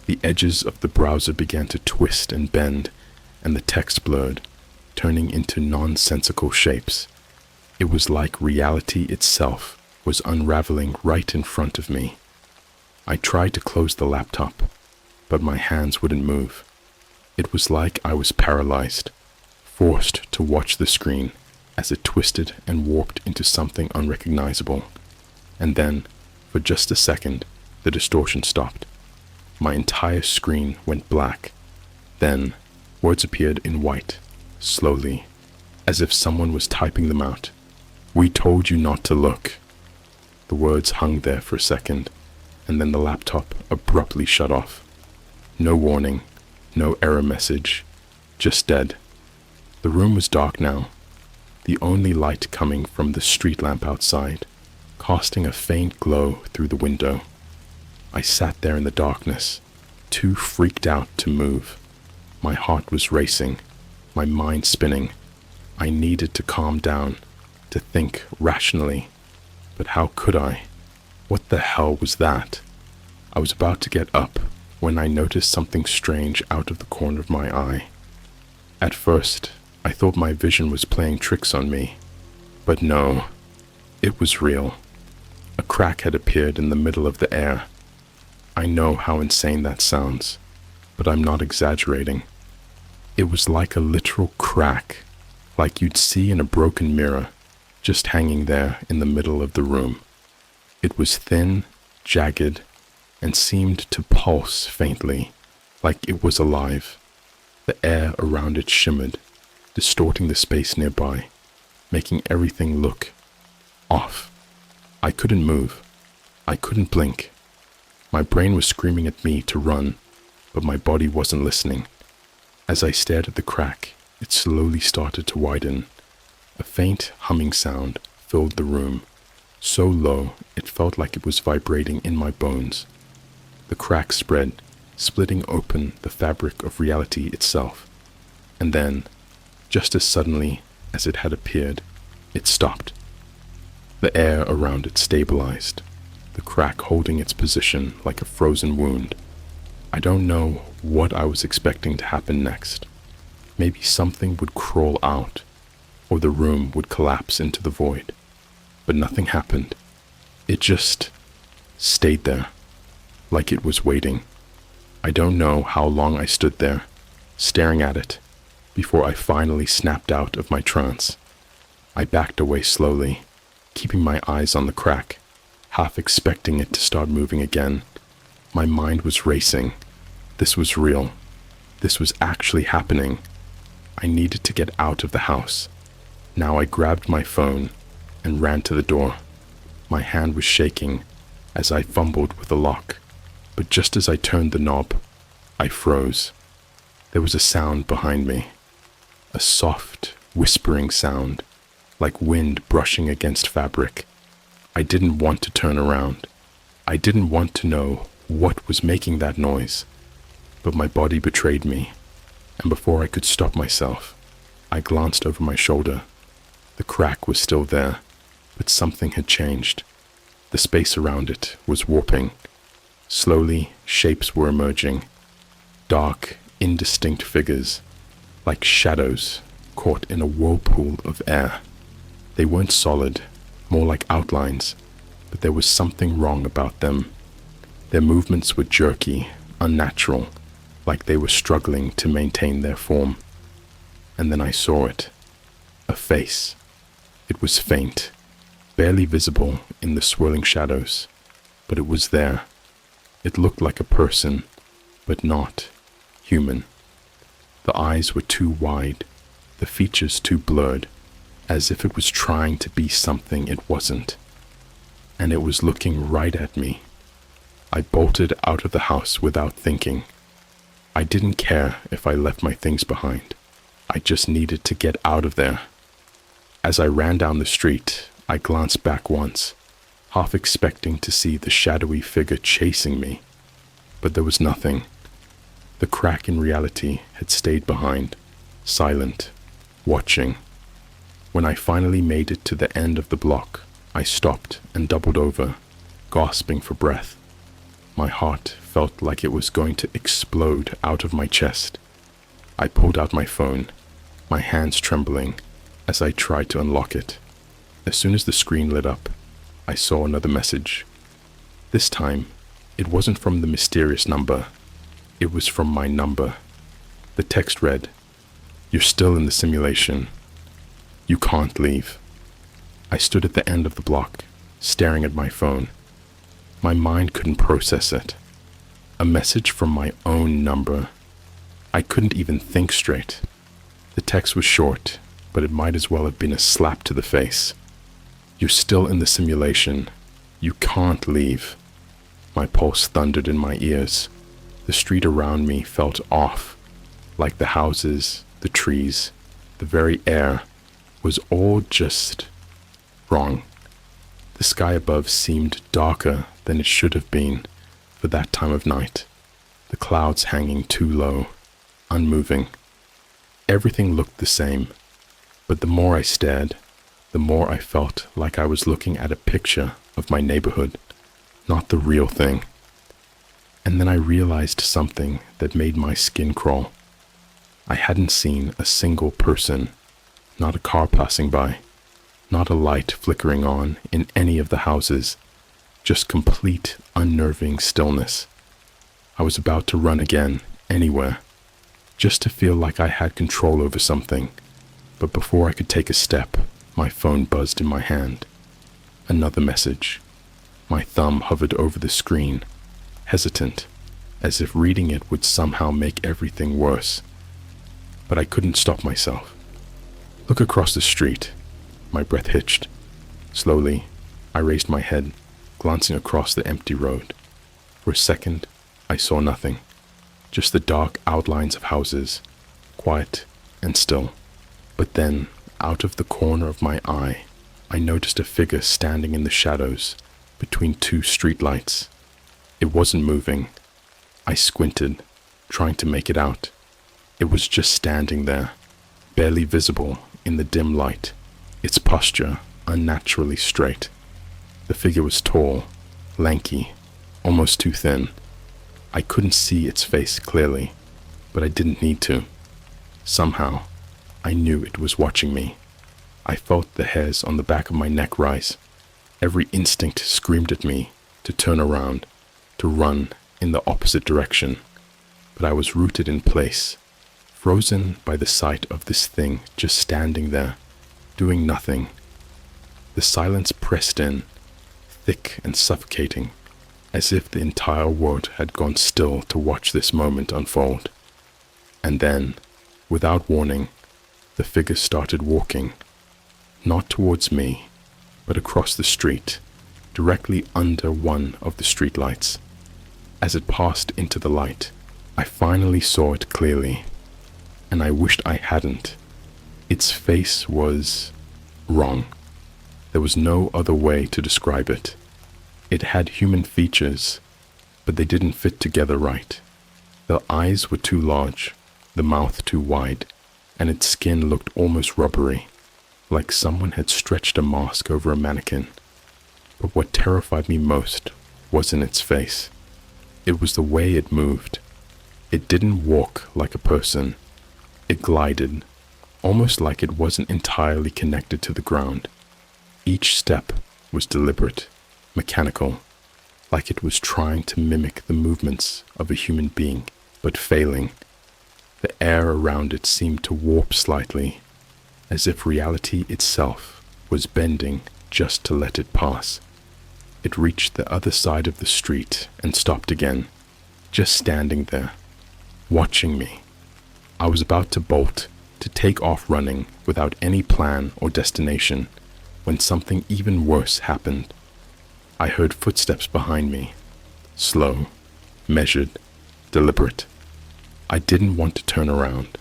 The edges of the browser began to twist and bend, and the text blurred, turning into nonsensical shapes. It was like reality itself was unraveling right in front of me. I tried to close the laptop, but my hands wouldn't move. It was like I was paralyzed, forced to watch the screen as it twisted and warped into something unrecognizable. And then, for just a second, the distortion stopped. My entire screen went black. Then, words appeared in white, slowly, as if someone was typing them out. "We told you not to look." The words hung there for a second, and then the laptop abruptly shut off. No warning, no error message, just dead. The room was dark now, the only light coming from the street lamp outside, casting a faint glow through the window. I sat there in the darkness, too freaked out to move. My heart was racing, my mind spinning. I needed to calm down, to think rationally. But how could I? What the hell was that? I was about to get up when I noticed something strange out of the corner of my eye. At first, I thought my vision was playing tricks on me. But no, it was real. A crack had appeared in the middle of the air. I know how insane that sounds, but I'm not exaggerating. It was like a literal crack, like you'd see in a broken mirror, just hanging there in the middle of the room. It was thin, jagged, and seemed to pulse faintly, like it was alive. The air around it shimmered, distorting the space nearby, making everything look off. I couldn't move. I couldn't blink. My brain was screaming at me to run, but my body wasn't listening. As I stared at the crack, it slowly started to widen. A faint humming sound filled the room, so low it felt like it was vibrating in my bones. The crack spread, splitting open the fabric of reality itself. And then, just as suddenly as it had appeared, it stopped. The air around it stabilized, the crack holding its position like a frozen wound. I don't know what I was expecting to happen next. Maybe something would crawl out, or the room would collapse into the void. But nothing happened. It just stayed there. like it was waiting. I don't know how long I stood there, staring at it, before I finally snapped out of my trance. I backed away slowly, keeping my eyes on the crack, half expecting it to start moving again. My mind was racing. This was real. This was actually happening. I needed to get out of the house. Now I grabbed my phone and ran to the door. My hand was shaking as I fumbled with the lock, but just as I turned the knob, I froze. There was a sound behind me, a soft, whispering sound, like wind brushing against fabric. I didn't want to turn around. I didn't want to know what was making that noise, but my body betrayed me, and before I could stop myself, I glanced over my shoulder. The crack was still there, but something had changed. The space around it was warping. Slowly, shapes were emerging, dark, indistinct figures, like shadows caught in a whirlpool of air. They weren't solid, more like outlines, but there was something wrong about them. Their movements were jerky, unnatural, like they were struggling to maintain their form. And then I saw it. A face. It was faint, barely visible in the swirling shadows, but it was there. It looked like a person, but not human. The eyes were too wide, the features too blurred, as if it was trying to be something it wasn't. And it was looking right at me. I bolted out of the house without thinking. I didn't care if I left my things behind. I just needed to get out of there. As I ran down the street, I glanced back once, half expecting to see the shadowy figure chasing me. But there was nothing. The crack in reality had stayed behind, silent, watching. When I finally made it to the end of the block, I stopped and doubled over, gasping for breath. My heart felt like it was going to explode out of my chest. I pulled out my phone, my hands trembling as I tried to unlock it. As soon as the screen lit up, I saw another message. This time, it wasn't from the mysterious number. It was from my number. The text read, "You're still in the simulation. You can't leave." I stood at the end of the block, staring at my phone. My mind couldn't process it. A message from my own number. I couldn't even think straight. The text was short, but it might as well have been a slap to the face. "You're still in the simulation. You can't leave." My pulse thundered in my ears. The street around me felt off, like the houses, the trees, the very air was all just wrong. The sky above seemed darker than it should have been for that time of night, the clouds hanging too low, unmoving. Everything looked the same, but the more I stared, the more I felt like I was looking at a picture of my neighborhood, not the real thing. And then I realized something that made my skin crawl. I hadn't seen a single person, not a car passing by, not a light flickering on in any of the houses, just complete, unnerving stillness. I was about to run again, anywhere, just to feel like I had control over something, but before I could take a step, my phone buzzed in my hand. Another message. My thumb hovered over the screen, hesitant, as if reading it would somehow make everything worse. But I couldn't stop myself. "Look across the street." My breath hitched. Slowly, I raised my head, glancing across the empty road. For a second, I saw nothing, just the dark outlines of houses, quiet and still. But then, out of the corner of my eye, I noticed a figure standing in the shadows between two streetlights. It wasn't moving. I squinted, trying to make it out. It was just standing there, barely visible in the dim light, its posture unnaturally straight. The figure was tall, lanky, almost too thin. I couldn't see its face clearly, but I didn't need to. Somehow, I knew it was watching me. I felt the hairs on the back of my neck rise. Every instinct screamed at me to turn around, to run in the opposite direction, but I was rooted in place, frozen by the sight of this thing just standing there, doing nothing. The silence pressed in, thick and suffocating, as if the entire world had gone still to watch this moment unfold. And then, without warning, the figure started walking, not towards me, but across the street, directly under one of the streetlights. As it passed into the light, I finally saw it clearly, and I wished I hadn't. Its face was wrong. There was no other way to describe it. It had human features, but they didn't fit together right. The eyes were too large, the mouth too wide, and its skin looked almost rubbery, like someone had stretched a mask over a mannequin. But what terrified me most wasn't its face. It was the way it moved. It didn't walk like a person. It glided, almost like it wasn't entirely connected to the ground. Each step was deliberate, mechanical, like it was trying to mimic the movements of a human being, but failing. The air around it seemed to warp slightly, as if reality itself was bending just to let it pass. It reached the other side of the street and stopped again, just standing there, watching me. I was about to bolt, to take off running without any plan or destination, when something even worse happened. I heard footsteps behind me, slow, measured, deliberate. I didn't want to turn around.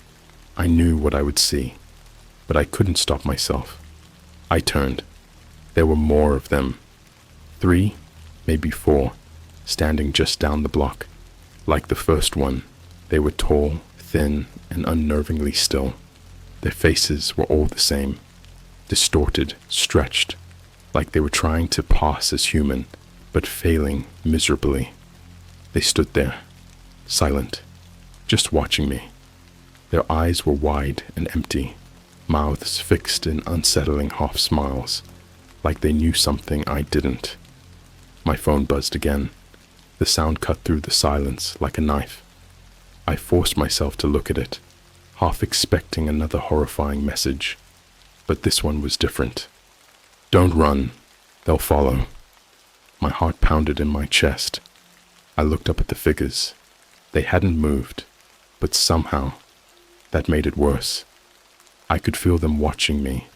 I knew what I would see, but I couldn't stop myself. I turned. There were more of them. 3, maybe 4, standing just down the block. Like the first one, they were tall, thin, and unnervingly still. Their faces were all the same, distorted, stretched, like they were trying to pass as human, but failing miserably. They stood there, silent, just watching me. Their eyes were wide and empty, mouths fixed in unsettling half smiles, like they knew something I didn't. My phone buzzed again. The sound cut through the silence like a knife. I forced myself to look at it, half expecting another horrifying message. But this one was different. Don't run. They'll follow. My heart pounded in my chest. I looked up at the figures. They hadn't moved, but somehow that made it worse. I could feel them watching me,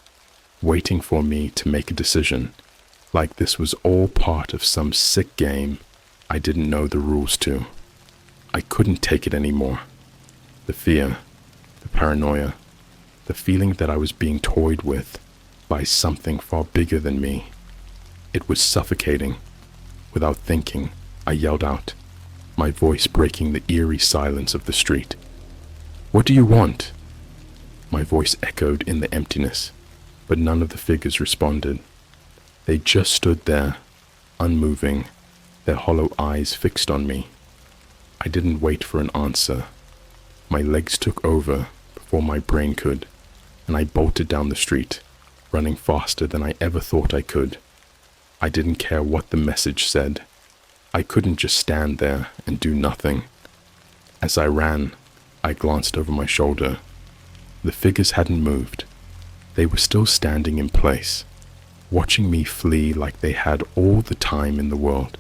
waiting for me to make a decision, like this was all part of some sick game I didn't know the rules to. I couldn't take it anymore. The fear, the paranoia, the feeling that I was being toyed with by something far bigger than me. It was suffocating. Without thinking, I yelled out, my voice breaking the eerie silence of the street. What do you want? My voice echoed in the emptiness, but none of the figures responded. They just stood there, unmoving, their hollow eyes fixed on me. I didn't wait for an answer. My legs took over before my brain could, and I bolted down the street, running faster than I ever thought I could. I didn't care what the message said. I couldn't just stand there and do nothing. As I ran, I glanced over my shoulder. The figures hadn't moved. They were still standing in place, watching me flee like they had all the time in the world.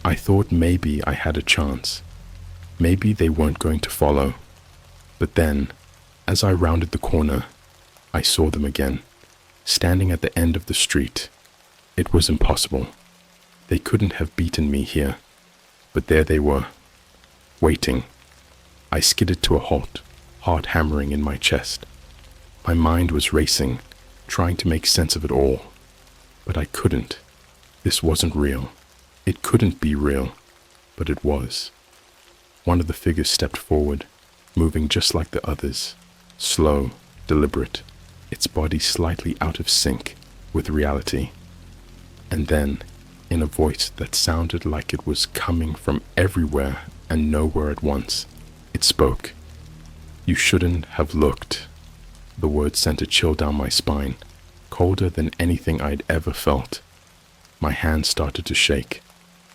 I thought maybe I had a chance. Maybe they weren't going to follow. But then, as I rounded the corner, I saw them again, standing at the end of the street. It was impossible. They couldn't have beaten me here. But there they were, waiting. I skidded to a halt, heart hammering in my chest. My mind was racing, trying to make sense of it all. But I couldn't. This wasn't real. It couldn't be real, but it was. One of the figures stepped forward, moving just like the others, slow, deliberate, its body slightly out of sync with reality. And then, in a voice that sounded like it was coming from everywhere and nowhere at once, it spoke. You shouldn't have looked. The words sent a chill down my spine, colder than anything I'd ever felt. My hands started to shake,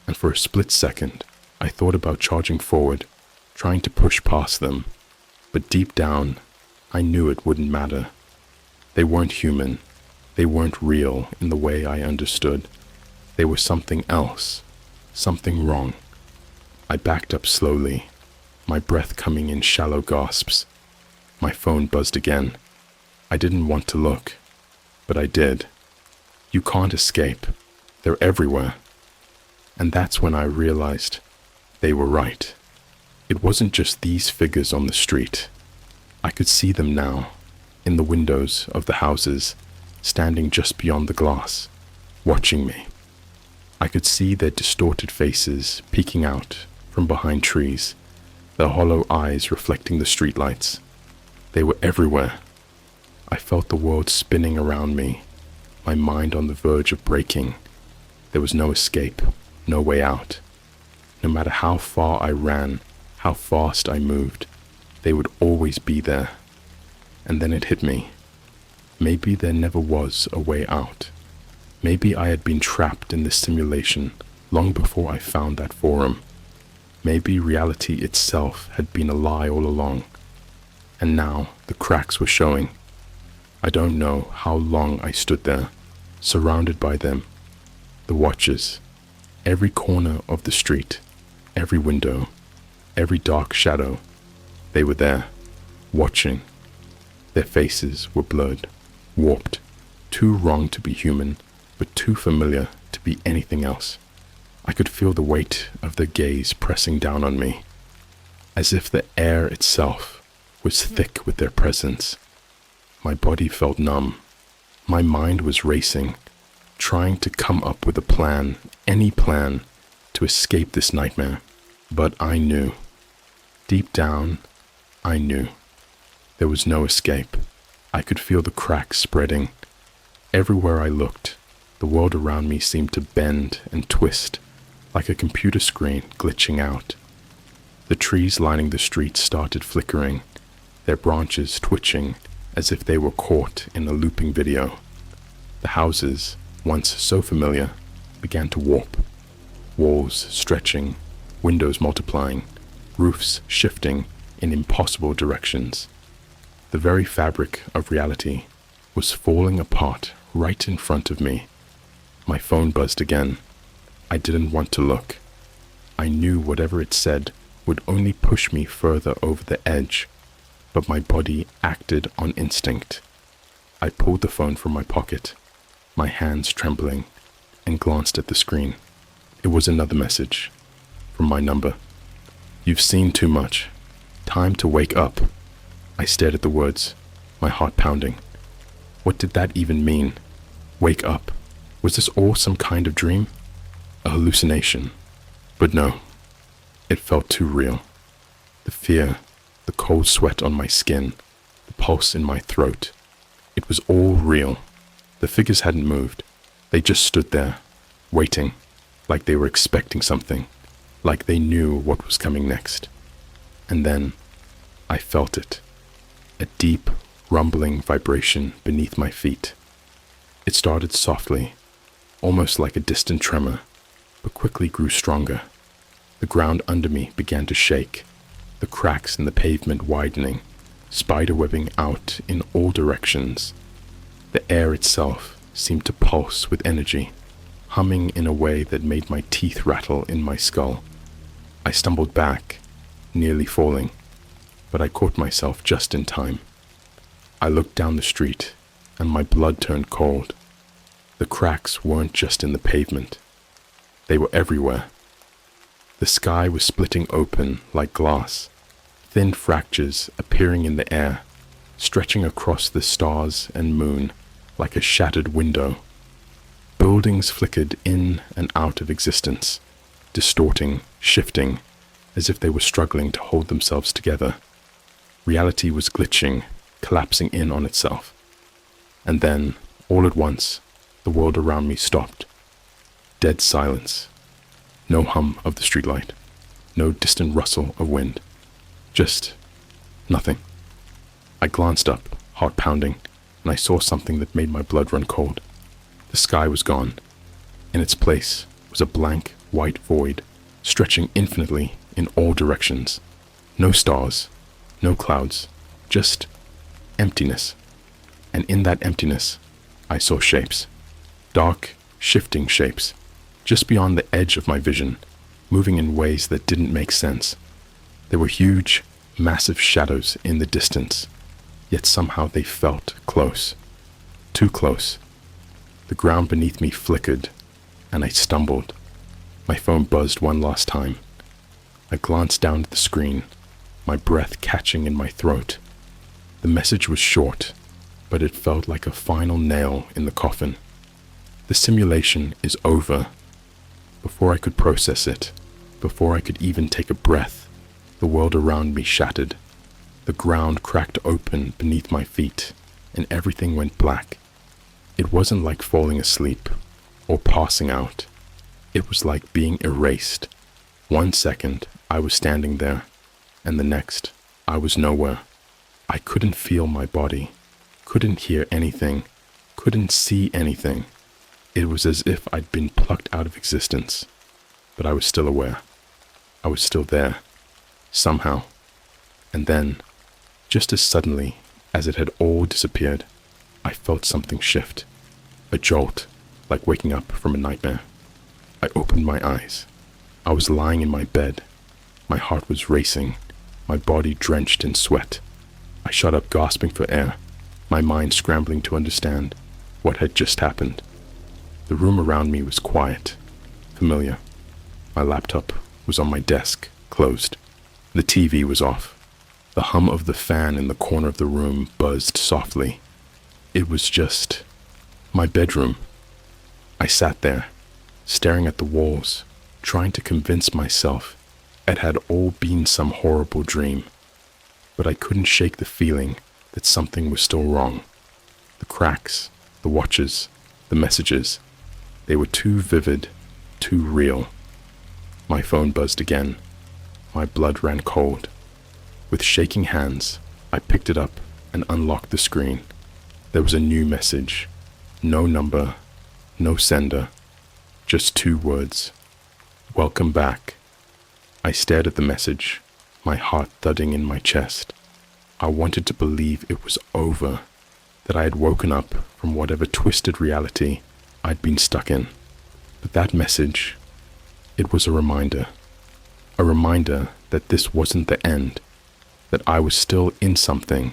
and for a split second, I thought about charging forward, trying to push past them, but deep down, I knew it wouldn't matter. They weren't human. They weren't real in the way I understood. They were something else, something wrong. I backed up slowly, my breath coming in shallow gasps. My phone buzzed again. I didn't want to look, but I did. You can't escape. They're everywhere. And that's when I realized they were right. It wasn't just these figures on the street. I could see them now, in the windows of the houses, standing just beyond the glass, watching me. I could see their distorted faces peeking out from behind trees, their hollow eyes reflecting the streetlights. They were everywhere. I felt the world spinning around me, my mind on the verge of breaking. There was no escape, no way out. No matter how far I ran, how fast I moved, they would always be there. And then it hit me. Maybe there never was a way out. Maybe I had been trapped in this simulation long before I found that forum. Maybe reality itself had been a lie all along. And now the cracks were showing. I don't know how long I stood there, surrounded by them. The watchers, every corner of the street, every window, every dark shadow, they were there, watching. Their faces were blurred, warped, too wrong to be human, but too familiar to be anything else. I could feel the weight of their gaze pressing down on me, as if the air itself was thick with their presence. My body felt numb. My mind was racing, trying to come up with a plan, any plan, to escape this nightmare. But I knew. Deep down, I knew. There was no escape. I could feel the cracks spreading. Everywhere I looked, the world around me seemed to bend and twist, like a computer screen glitching out. The trees lining the street started flickering, their branches twitching as if they were caught in a looping video. The houses, once so familiar, began to warp, walls stretching, windows multiplying, roofs shifting in impossible directions. The very fabric of reality was falling apart right in front of me. My phone buzzed again. I didn't want to look. I knew whatever it said would only push me further over the edge, but my body acted on instinct. I pulled the phone from my pocket, my hands trembling, and glanced at the screen. It was another message from my number. "You've seen too much. Time to wake up." I stared at the words, my heart pounding. What did that even mean? Wake up. Was this all some kind of dream? A hallucination? But no, it felt too real. The fear, the cold sweat on my skin, the pulse in my throat. It was all real. The figures hadn't moved. They just stood there, waiting, like they were expecting something, like they knew what was coming next. And then I felt it. A deep, rumbling vibration beneath my feet. It started softly, almost like a distant tremor, but quickly grew stronger. The ground under me began to shake, the cracks in the pavement widening, spiderwebbing out in all directions. The air itself seemed to pulse with energy, humming in a way that made my teeth rattle in my skull. I stumbled back, nearly falling, but I caught myself just in time. I looked down the street, and my blood turned cold. The cracks weren't just in the pavement. They were everywhere. The sky was splitting open like glass, thin fractures appearing in the air, stretching across the stars and moon like a shattered window. Buildings flickered in and out of existence, distorting, shifting, as if they were struggling to hold themselves together. Reality was glitching, collapsing in on itself. And then, all at once, the world around me stopped. Dead silence. No hum of the streetlight. No distant rustle of wind. Just nothing. I glanced up, heart pounding, and I saw something that made my blood run cold. The sky was gone. In its place was a blank, white void, stretching infinitely in all directions. No stars, no clouds, just emptiness. And in that emptiness, I saw shapes. Dark, shifting shapes, just beyond the edge of my vision, moving in ways that didn't make sense. There were huge, massive shadows in the distance, yet somehow they felt close. Too close. The ground beneath me flickered, and I stumbled. My phone buzzed one last time. I glanced down at the screen, my breath catching in my throat. The message was short, but it felt like a final nail in the coffin. The simulation is over. Before I could process it, before I could even take a breath, the world around me shattered. The ground cracked open beneath my feet, and everything went black. It wasn't like falling asleep or passing out. It was like being erased. 1 second, I was standing there, and the next, I was nowhere. I couldn't feel my body, couldn't hear anything, couldn't see anything. It was as if I'd been plucked out of existence, but I was still aware. I was still there, somehow. And then, just as suddenly as it had all disappeared, I felt something shift. A jolt, like waking up from a nightmare. I opened my eyes. I was lying in my bed. My heart was racing, my body drenched in sweat. I shot up gasping for air, my mind scrambling to understand what had just happened. The room around me was quiet, familiar. My laptop was on my desk, closed. The TV was off. The hum of the fan in the corner of the room buzzed softly. It was just my bedroom. I sat there, staring at the walls, trying to convince myself it had all been some horrible dream. But I couldn't shake the feeling that something was still wrong. The cracks, the watches, the messages, they were too vivid, too real. My phone buzzed again. My blood ran cold. With shaking hands, I picked it up and unlocked the screen. There was a new message. No number, no sender, just 2 words. Welcome back. I stared at the message, my heart thudding in my chest. I wanted to believe it was over, that I had woken up from whatever twisted reality I'd been stuck in. But that message, it was a reminder that this wasn't the end, that I was still in something.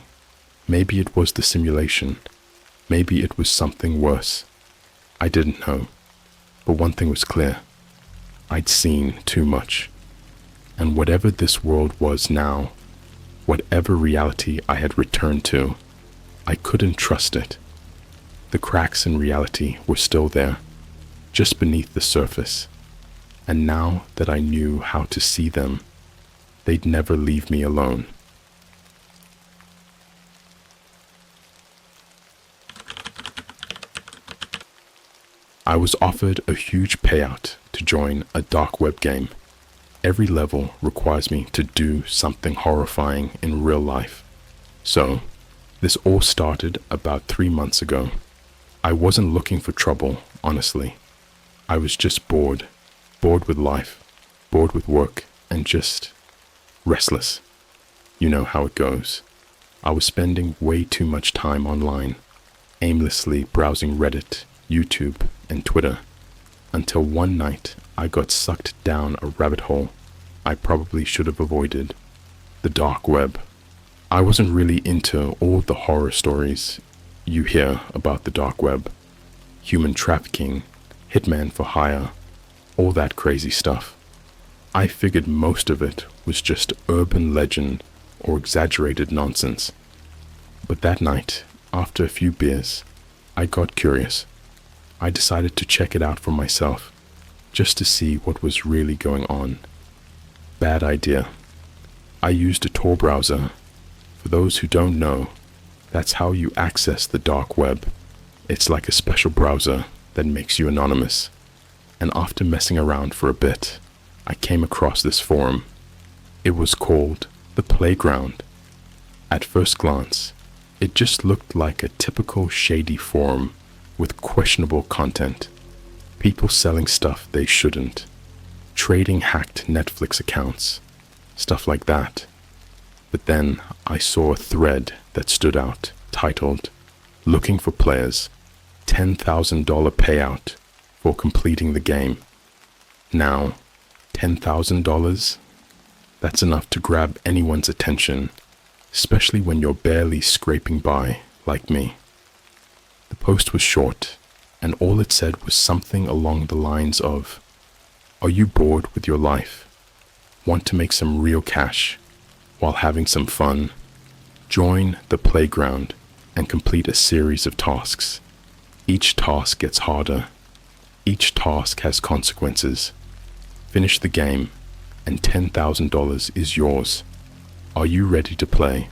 Maybe it was the simulation, maybe it was something worse. I didn't know, but one thing was clear. I'd seen too much. And whatever this world was now, whatever reality I had returned to, I couldn't trust it. The cracks in reality were still there, just beneath the surface. And now that I knew how to see them, they'd never leave me alone. I was offered a huge payout to join a dark web game. Every level requires me to do something horrifying in real life. So, this all started about 3 months ago. I wasn't looking for trouble, honestly. I was just bored with life, bored with work, and just restless. You know how it goes. I was spending way too much time online, aimlessly browsing Reddit, YouTube, and Twitter, until one night I got sucked down a rabbit hole I probably should have avoided. The dark web. I wasn't really into all the horror stories you hear about the dark web. Human trafficking, hitman for hire, all that crazy stuff. I figured most of it was just urban legend or exaggerated nonsense. But that night, after a few beers, I got curious. I decided to check it out for myself, just to see what was really going on. Bad idea. I used a Tor browser. For those who don't know, that's how you access the dark web. It's like a special browser that makes you anonymous. And after messing around for a bit, I came across this forum. It was called The Playground. At first glance, it just looked like a typical shady forum with questionable content. People selling stuff they shouldn't. trading hacked Netflix accounts, stuff like that. But then I saw a thread that stood out, titled, "Looking for players, $10,000 payout for completing the game." Now, $10,000? That's enough to grab anyone's attention, especially when you're barely scraping by, like me. The post was short, and all it said was something along the lines of, "Are you bored with your life? Want to make some real cash while having some fun? Join the playground and complete a series of tasks. Each task gets harder. Each task has consequences. Finish the game, and $10,000 is yours. Are you ready to play?"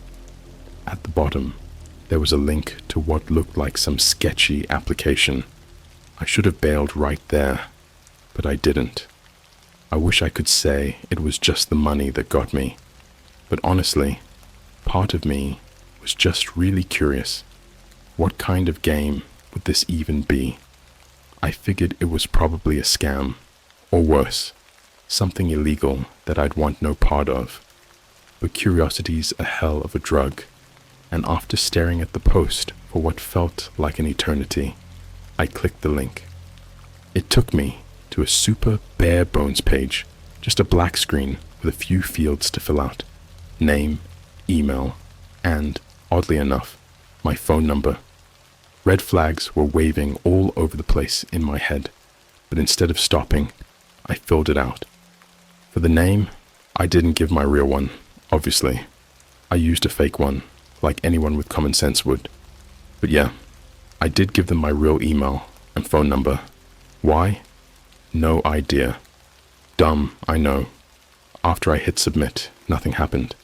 At the bottom, there was a link to what looked like some sketchy application. I should have bailed right there, but I didn't. I wish I could say it was just the money that got me, but honestly, part of me was just really curious. What kind of game would this even be? I figured it was probably a scam, or worse, something illegal that I'd want no part of. But curiosity's a hell of a drug, and after staring at the post for what felt like an eternity, I clicked the link. It took me to a super bare bones page, just a black screen with a few fields to fill out. Name, email, and, oddly enough, my phone number. Red flags were waving all over the place in my head, but instead of stopping, I filled it out. For the name, I didn't give my real one, obviously. I used a fake one, like anyone with common sense would. But yeah, I did give them my real email and phone number. Why? No idea. Dumb, I know. After I hit submit, nothing happened.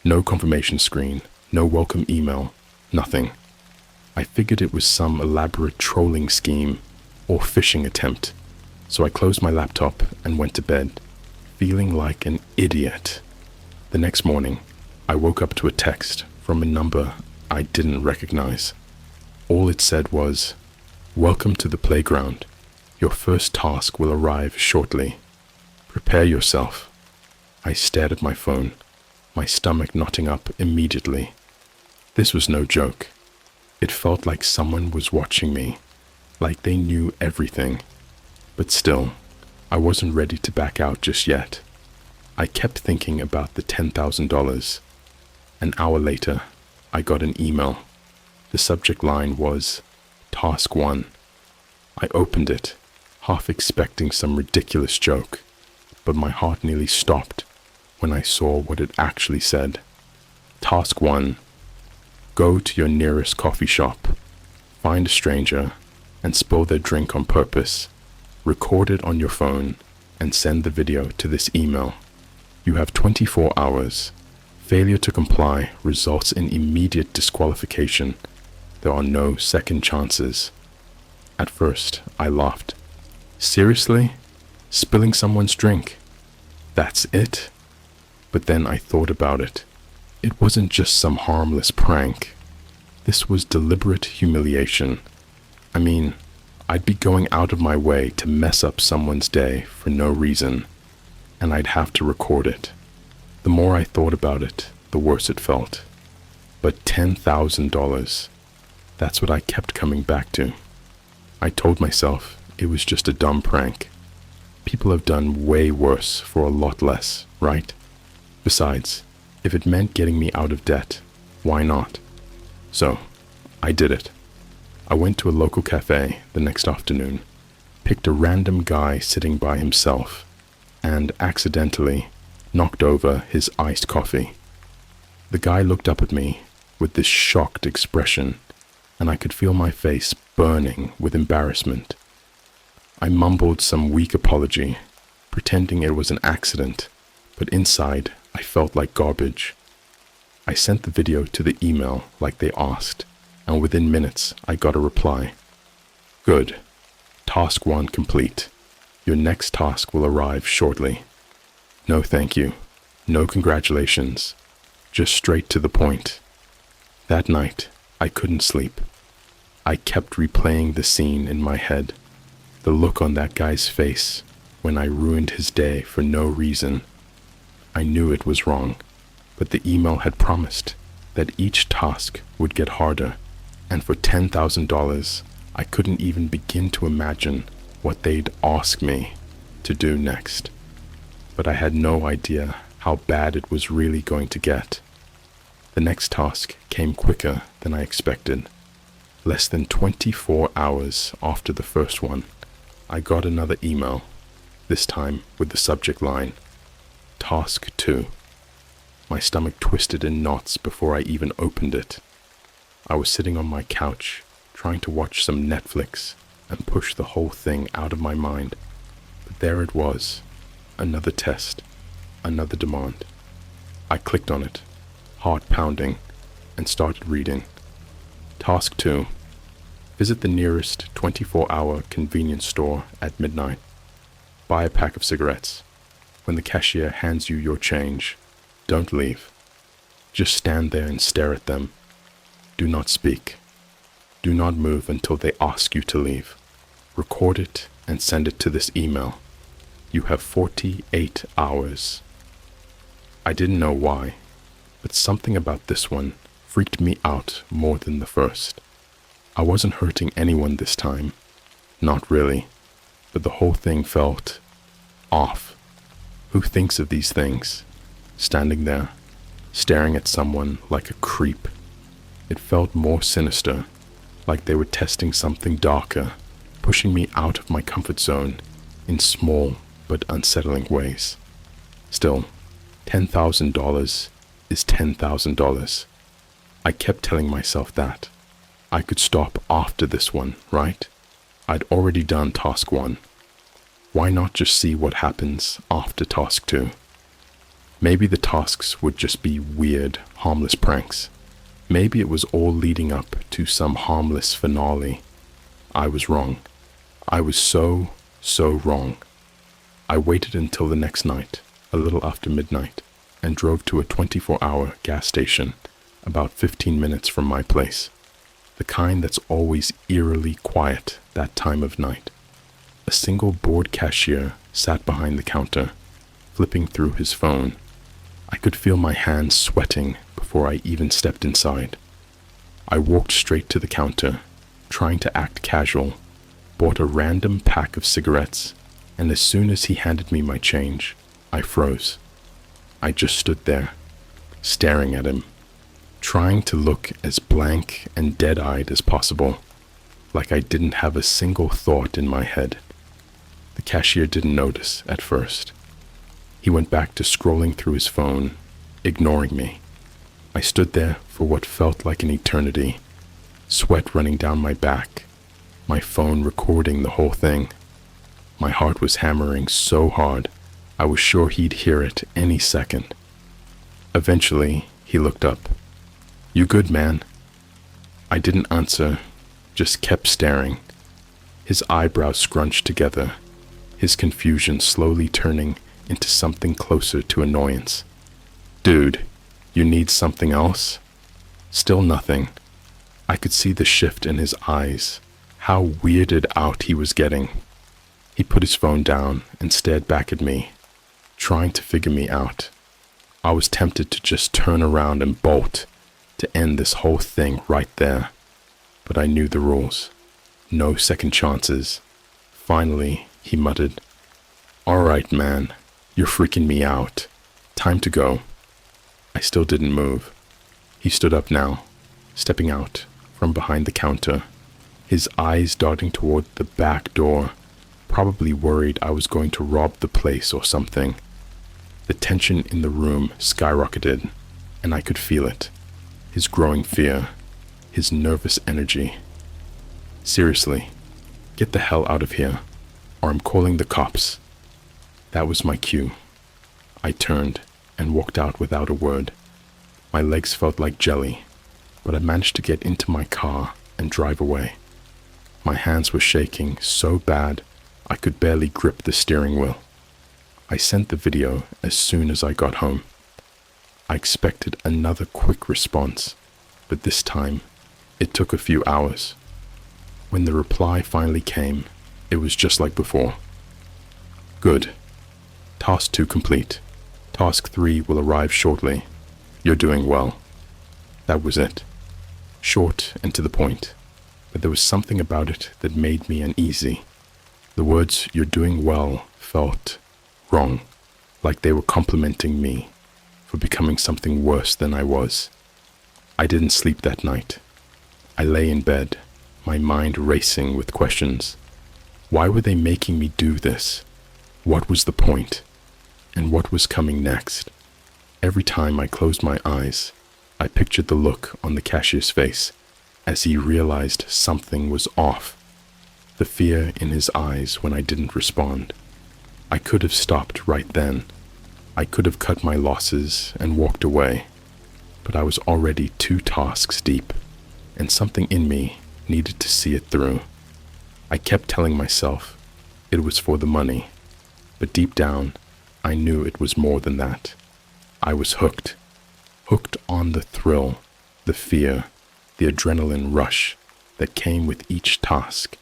No confirmation screen, no welcome email, nothing. I figured it was some elaborate trolling scheme or phishing attempt, so I closed my laptop and went to bed, feeling like an idiot. The next morning, I woke up to a text from a number I didn't recognize. All it said was, "Welcome to the playground. Your first task will arrive shortly. Prepare yourself." I stared at my phone, my stomach knotting up immediately. This was no joke. It felt like someone was watching me, like they knew everything. But still, I wasn't ready to back out just yet. I kept thinking about the $10,000. An hour later, I got an email. The subject line was, "Task 1. I opened it, half expecting some ridiculous joke, but my heart nearly stopped when I saw what it actually said. Task 1. Go to your nearest coffee shop, find a stranger, and spill their drink on purpose. Record it on your phone and send the video to this email. You have 24 hours. Failure to comply results in immediate disqualification. There are no second chances." At first, I laughed. Seriously? Spilling someone's drink? That's it? But then I thought about it. It wasn't just some harmless prank. This was deliberate humiliation. I mean, I'd be going out of my way to mess up someone's day for no reason, and I'd have to record it. The more I thought about it, the worse it felt. But $10,000, that's what I kept coming back to. I told myself it was just a dumb prank. People have done way worse for a lot less, right? Besides, if it meant getting me out of debt, why not? So, I did it. I went to a local cafe the next afternoon, picked a random guy sitting by himself, and accidentally knocked over his iced coffee. The guy looked up at me with this shocked expression, and I could feel my face burning with embarrassment. I mumbled some weak apology, pretending it was an accident, but inside I felt like garbage. I sent the video to the email like they asked, and within minutes I got a reply. "Good. Task 1 complete. Your next task will arrive shortly. No thank you. No congratulations. Just straight to the point." That night, I couldn't sleep. I kept replaying the scene in my head. The look on that guy's face, when I ruined his day for no reason. I knew it was wrong, but the email had promised that each task would get harder, and for $10,000, I couldn't even begin to imagine what they'd ask me to do next. But I had no idea how bad it was really going to get. The next task came quicker than I expected. Less than 24 hours after the first one, I got another email, this time with the subject line, Task 2. My stomach twisted in knots before I even opened it. I was sitting on my couch, trying to watch some Netflix and push the whole thing out of my mind. But there it was, another test, another demand. I clicked on it, heart pounding, and started reading. Task 2. Visit the nearest 24-hour convenience store at midnight. Buy a pack of cigarettes. When the cashier hands you your change, don't leave. Just stand there and stare at them. Do not speak. Do not move until they ask you to leave. Record it and send it to this email. You have 48 hours. I didn't know why, but something about this one freaked me out more than the first. I wasn't hurting anyone this time. Not really. But the whole thing felt off. Who thinks of these things? Standing there, staring at someone like a creep. It felt more sinister, like they were testing something darker, pushing me out of my comfort zone in small but unsettling ways. Still, $10,000 is $10,000. I kept telling myself that. I could stop after this one, right? I'd already done task 1. Why not just see what happens after task 2? Maybe the tasks would just be weird, harmless pranks. Maybe it was all leading up to some harmless finale. I was wrong. I was so wrong. I waited until the next night, a little after midnight, and drove to a 24-hour gas station about 15 minutes from my place. The kind that's always eerily quiet that time of night. A single bored cashier sat behind the counter, flipping through his phone. I could feel my hands sweating before I even stepped inside. I walked straight to the counter, trying to act casual, bought a random pack of cigarettes, and as soon as he handed me my change, I froze. I just stood there, staring at him, trying to look as blank and dead-eyed as possible, like I didn't have a single thought in my head. The cashier didn't notice at first. He went back to scrolling through his phone, ignoring me. I stood there for what felt like an eternity, sweat running down my back, my phone recording the whole thing. My heart was hammering so hard, I was sure he'd hear it any second. Eventually, he looked up. "You good, man?" I didn't answer, just kept staring. His eyebrows scrunched together, his confusion slowly turning into something closer to annoyance. "Dude, you need something else?" Still nothing. I could see the shift in his eyes, how weirded out he was getting. He put his phone down and stared back at me, trying to figure me out. I was tempted to just turn around and bolt, to end this whole thing right there. But I knew the rules. No second chances. Finally, he muttered, "All right, man, you're freaking me out. Time to go." I still didn't move. He stood up now, stepping out from behind the counter, his eyes darting toward the back door, probably worried I was going to rob the place or something. The tension in the room skyrocketed, and I could feel it. His growing fear, his nervous energy. "Seriously, get the hell out of here, or I'm calling the cops." That was my cue. I turned and walked out without a word. My legs felt like jelly, but I managed to get into my car and drive away. My hands were shaking so bad I could barely grip the steering wheel. I sent the video as soon as I got home. I expected another quick response, but this time it took a few hours. When the reply finally came, it was just like before. Good. Task 2 complete. Task 3 will arrive shortly. You're doing well. That was it. Short and to the point. But there was something about it that made me uneasy. The words "you're doing well" felt wrong, like they were complimenting me for becoming something worse than I was. I didn't sleep that night. I lay in bed, my mind racing with questions. Why were they making me do this? What was the point? And what was coming next? Every time I closed my eyes, I pictured the look on the cashier's face as he realized something was off. The fear in his eyes when I didn't respond. I could have stopped right then. I could have cut my losses and walked away. But I was already 2 tasks deep, and something in me needed to see it through. I kept telling myself it was for the money, but deep down, I knew it was more than that. I was hooked. Hooked on the thrill, the fear, the adrenaline rush that came with each task.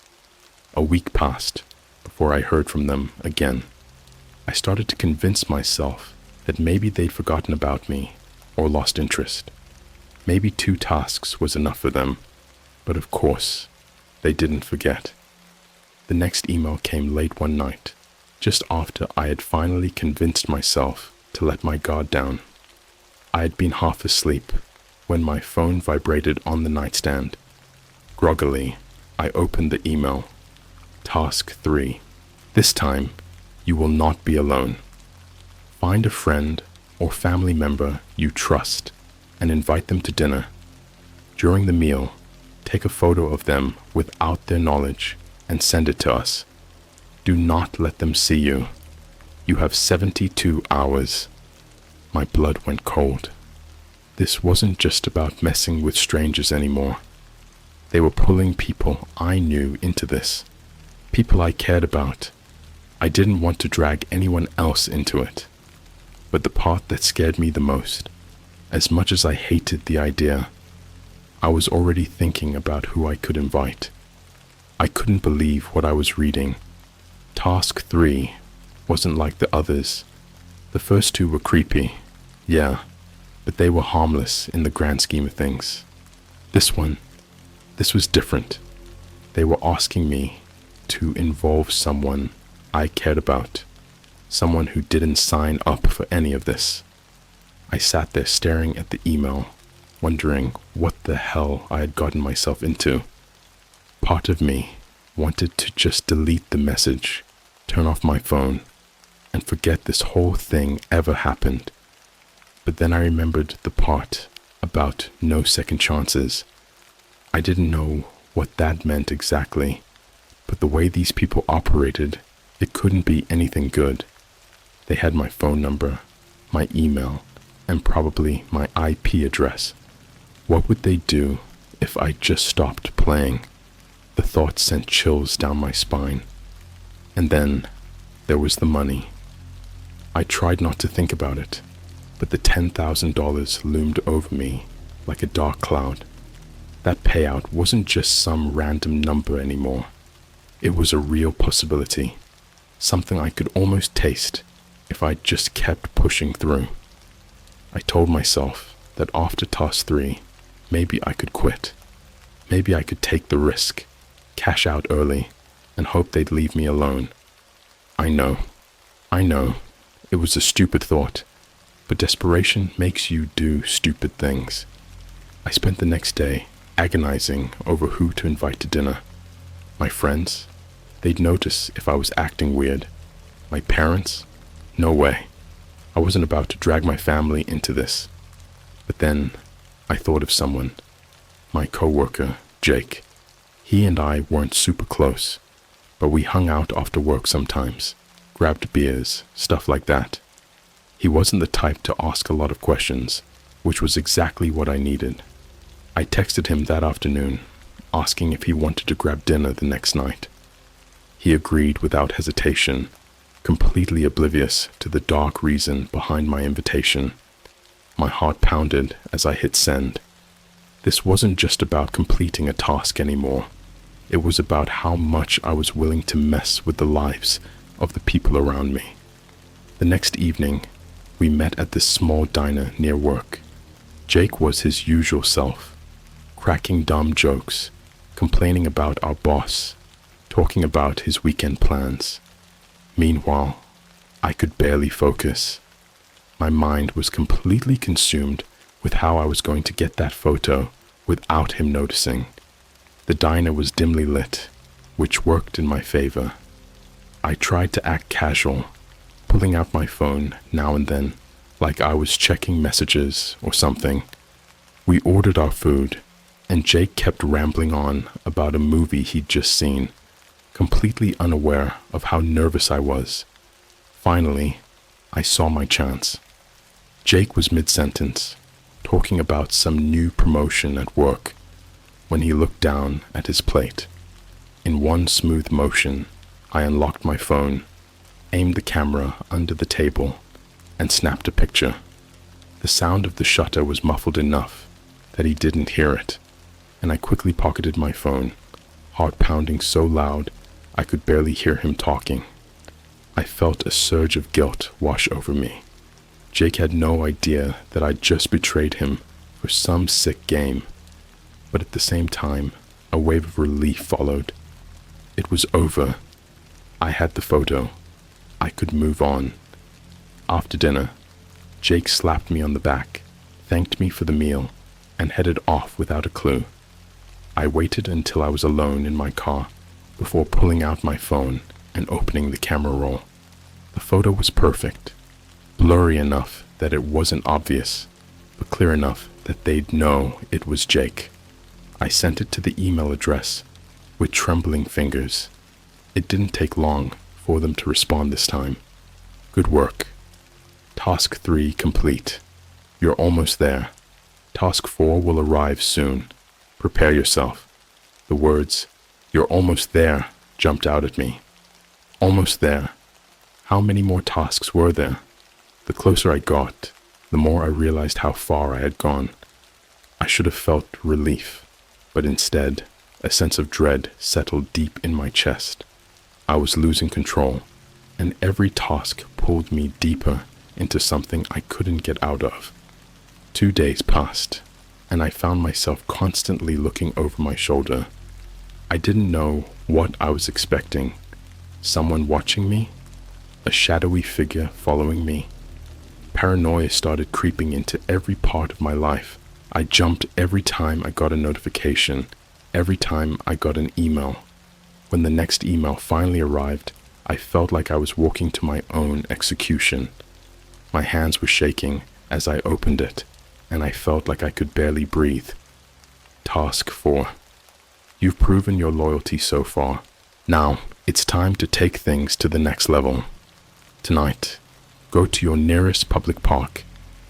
A week passed before I heard from them again. I started to convince myself that maybe they'd forgotten about me or lost interest. Maybe 2 tasks was enough for them, but of course, they didn't forget. The next email came late one night, just after I had finally convinced myself to let my guard down. I had been half asleep when my phone vibrated on the nightstand. Groggily, I opened the email. Task 3. This time, you will not be alone. Find a friend or family member you trust and invite them to dinner. During the meal, take a photo of them without their knowledge and send it to us. Do not let them see you. You have 72 hours. My blood went cold. This wasn't just about messing with strangers anymore. They were pulling people I knew into this. People I cared about. I didn't want to drag anyone else into it. But the part that scared me the most, as much as I hated the idea, I was already thinking about who I could invite. I couldn't believe what I was reading. Task 3 wasn't like the others. The first 2 were creepy, yeah, but they were harmless in the grand scheme of things. This was different. They were asking me to involve someone I cared about, someone who didn't sign up for any of this. I sat there staring at the email, wondering what the hell I had gotten myself into. Part of me wanted to just delete the message, turn off my phone, and forget this whole thing ever happened. But then I remembered the part about no second chances. I didn't know what that meant exactly, but the way these people operated, it couldn't be anything good. They had my phone number, my email, and probably my IP address. What would they do if I just stopped playing? The thought sent chills down my spine. And then there was the money. I tried not to think about it, but the $10,000 loomed over me like a dark cloud. That payout wasn't just some random number anymore. It was a real possibility, something I could almost taste if I just kept pushing through. I told myself that after task 3, maybe I could quit. Maybe I could take the risk, cash out early, and hope they'd leave me alone. I know, it was a stupid thought, but desperation makes you do stupid things. I spent the next day agonizing over who to invite to dinner. My friends, they'd notice if I was acting weird. My parents, no way. I wasn't about to drag my family into this. But then I thought of someone, my coworker, Jake. He and I weren't super close, but we hung out after work sometimes, grabbed beers, stuff like that. He wasn't the type to ask a lot of questions, which was exactly what I needed. I texted him that afternoon, asking if he wanted to grab dinner the next night. He agreed without hesitation, completely oblivious to the dark reason behind my invitation. My heart pounded as I hit send. This wasn't just about completing a task anymore. It was about how much I was willing to mess with the lives of the people around me. The next evening, we met at this small diner near work. Jake was his usual self, cracking dumb jokes, complaining about our boss, talking about his weekend plans. Meanwhile, I could barely focus. My mind was completely consumed with how I was going to get that photo without him noticing. The diner was dimly lit, which worked in my favor. I tried to act casual, pulling out my phone now and then, like I was checking messages or something. We ordered our food, and Jake kept rambling on about a movie he'd just seen, completely unaware of how nervous I was. Finally, I saw my chance. Jake was mid-sentence, talking about some new promotion at work, when he looked down at his plate. In one smooth motion, I unlocked my phone, aimed the camera under the table, and snapped a picture. The sound of the shutter was muffled enough that he didn't hear it, and I quickly pocketed my phone, heart pounding so loud I could barely hear him talking. I felt a surge of guilt wash over me. Jake had no idea that I'd just betrayed him for some sick game, but at the same time, a wave of relief followed. It was over. I had the photo. I could move on. After dinner, Jake slapped me on the back, thanked me for the meal, and headed off without a clue. I waited until I was alone in my car before pulling out my phone and opening the camera roll. The photo was perfect, blurry enough that it wasn't obvious, but clear enough that they'd know it was Jake. I sent it to the email address with trembling fingers. It didn't take long for them to respond this time. Good work. Task 3 complete. You're almost there. Task 4 will arrive soon. Prepare yourself. The words, "You're almost there," jumped out at me. Almost there. How many more tasks were there? The closer I got, the more I realized how far I had gone. I should have felt relief, but instead, a sense of dread settled deep in my chest. I was losing control, and every task pulled me deeper into something I couldn't get out of. 2 days passed, and I found myself constantly looking over my shoulder. I didn't know what I was expecting. Someone watching me? A shadowy figure following me? Paranoia started creeping into every part of my life. I jumped every time I got a notification, every time I got an email. When the next email finally arrived, I felt like I was walking to my own execution. My hands were shaking as I opened it, and I felt like I could barely breathe. Task 4. You've proven your loyalty so far. Now, it's time to take things to the next level. Tonight, go to your nearest public park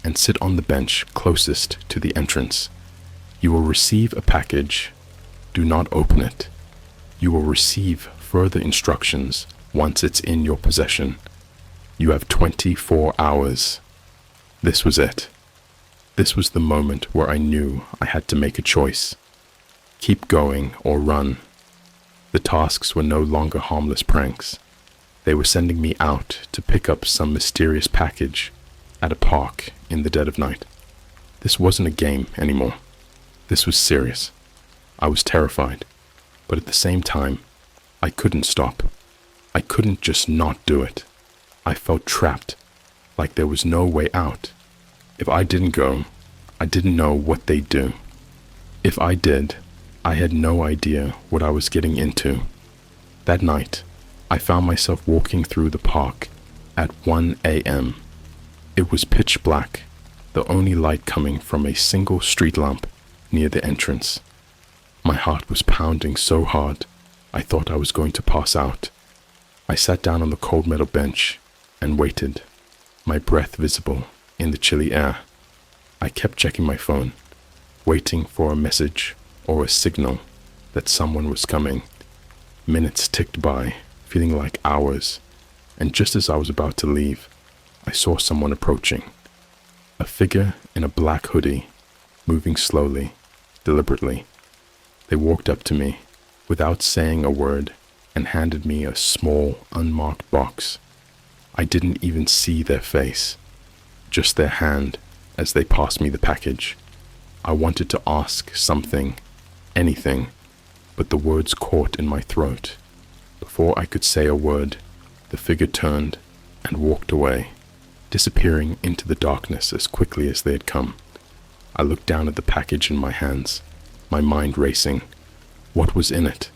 and sit on the bench closest to the entrance. You will receive a package. Do not open it. You will receive further instructions once it's in your possession. You have 24 hours. This was it. This was the moment where I knew I had to make a choice. Keep going or run. The tasks were no longer harmless pranks. They were sending me out to pick up some mysterious package at a park in the dead of night. This wasn't a game anymore. This was serious. I was terrified, but at the same time, I couldn't stop. I couldn't just not do it. I felt trapped, like there was no way out. If I didn't go, I didn't know what they'd do. If I did, I had no idea what I was getting into. That night, I found myself walking through the park at 1 a.m. It was pitch black, the only light coming from a single street lamp near the entrance. My heart was pounding so hard, I thought I was going to pass out. I sat down on the cold metal bench and waited, my breath visible in the chilly air. I kept checking my phone, waiting for a message or a signal that someone was coming. Minutes ticked by, feeling like hours, and just as I was about to leave, I saw someone approaching. A figure in a black hoodie, moving slowly, deliberately. They walked up to me, without saying a word, and handed me a small, unmarked box. I didn't even see their face, just their hand as they passed me the package. I wanted to ask something, anything, but the words caught in my throat. Before I could say a word, the figure turned and walked away, disappearing into the darkness as quickly as they had come. I looked down at the package in my hands, my mind racing. What was in it?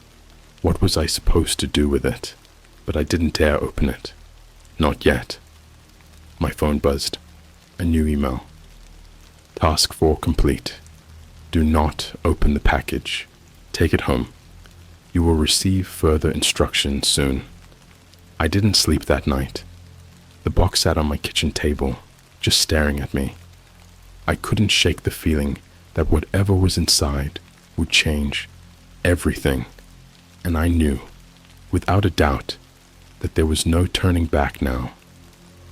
What was I supposed to do with it? But I didn't dare open it. Not yet. My phone buzzed. A new email. Task 4 complete. Do not open the package. Take it home. You will receive further instructions soon. I didn't sleep that night. The box sat on my kitchen table, just staring at me. I couldn't shake the feeling that whatever was inside would change everything. And I knew, without a doubt, that there was no turning back now.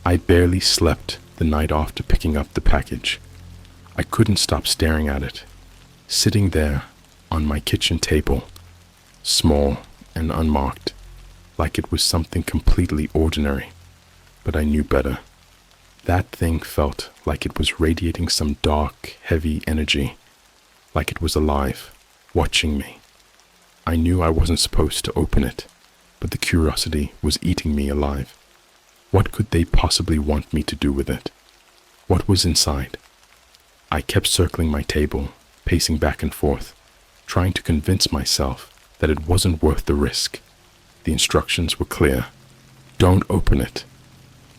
I barely slept the night after picking up the package. I couldn't stop staring at it, sitting there on my kitchen table, small and unmarked, like it was something completely ordinary. But I knew better. That thing felt like it was radiating some dark, heavy energy, like it was alive, watching me. I knew I wasn't supposed to open it, but the curiosity was eating me alive. What could they possibly want me to do with it? What was inside? I kept circling my table, pacing back and forth, trying to convince myself that it wasn't worth the risk. The instructions were clear. Don't open it.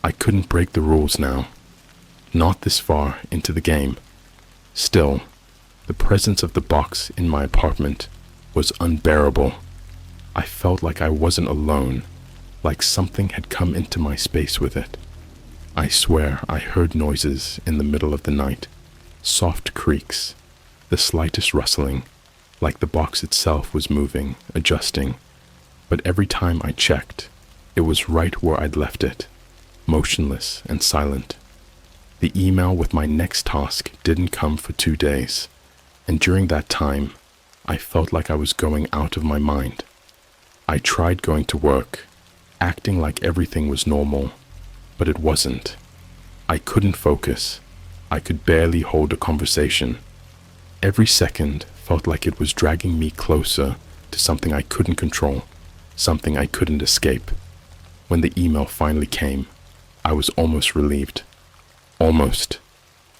I couldn't break the rules now. Not this far into the game. Still, the presence of the box in my apartment was unbearable. I felt like I wasn't alone, like something had come into my space with it. I swear I heard noises in the middle of the night, soft creaks, the slightest rustling, like the box itself was moving, adjusting. But every time I checked, it was right where I'd left it, motionless and silent. The email with my next task didn't come for 2 days, and during that time, I felt like I was going out of my mind. I tried going to work, acting like everything was normal, but it wasn't. I couldn't focus. I could barely hold a conversation. Every second felt like it was dragging me closer to something I couldn't control, something I couldn't escape. When the email finally came, I was almost relieved. Almost.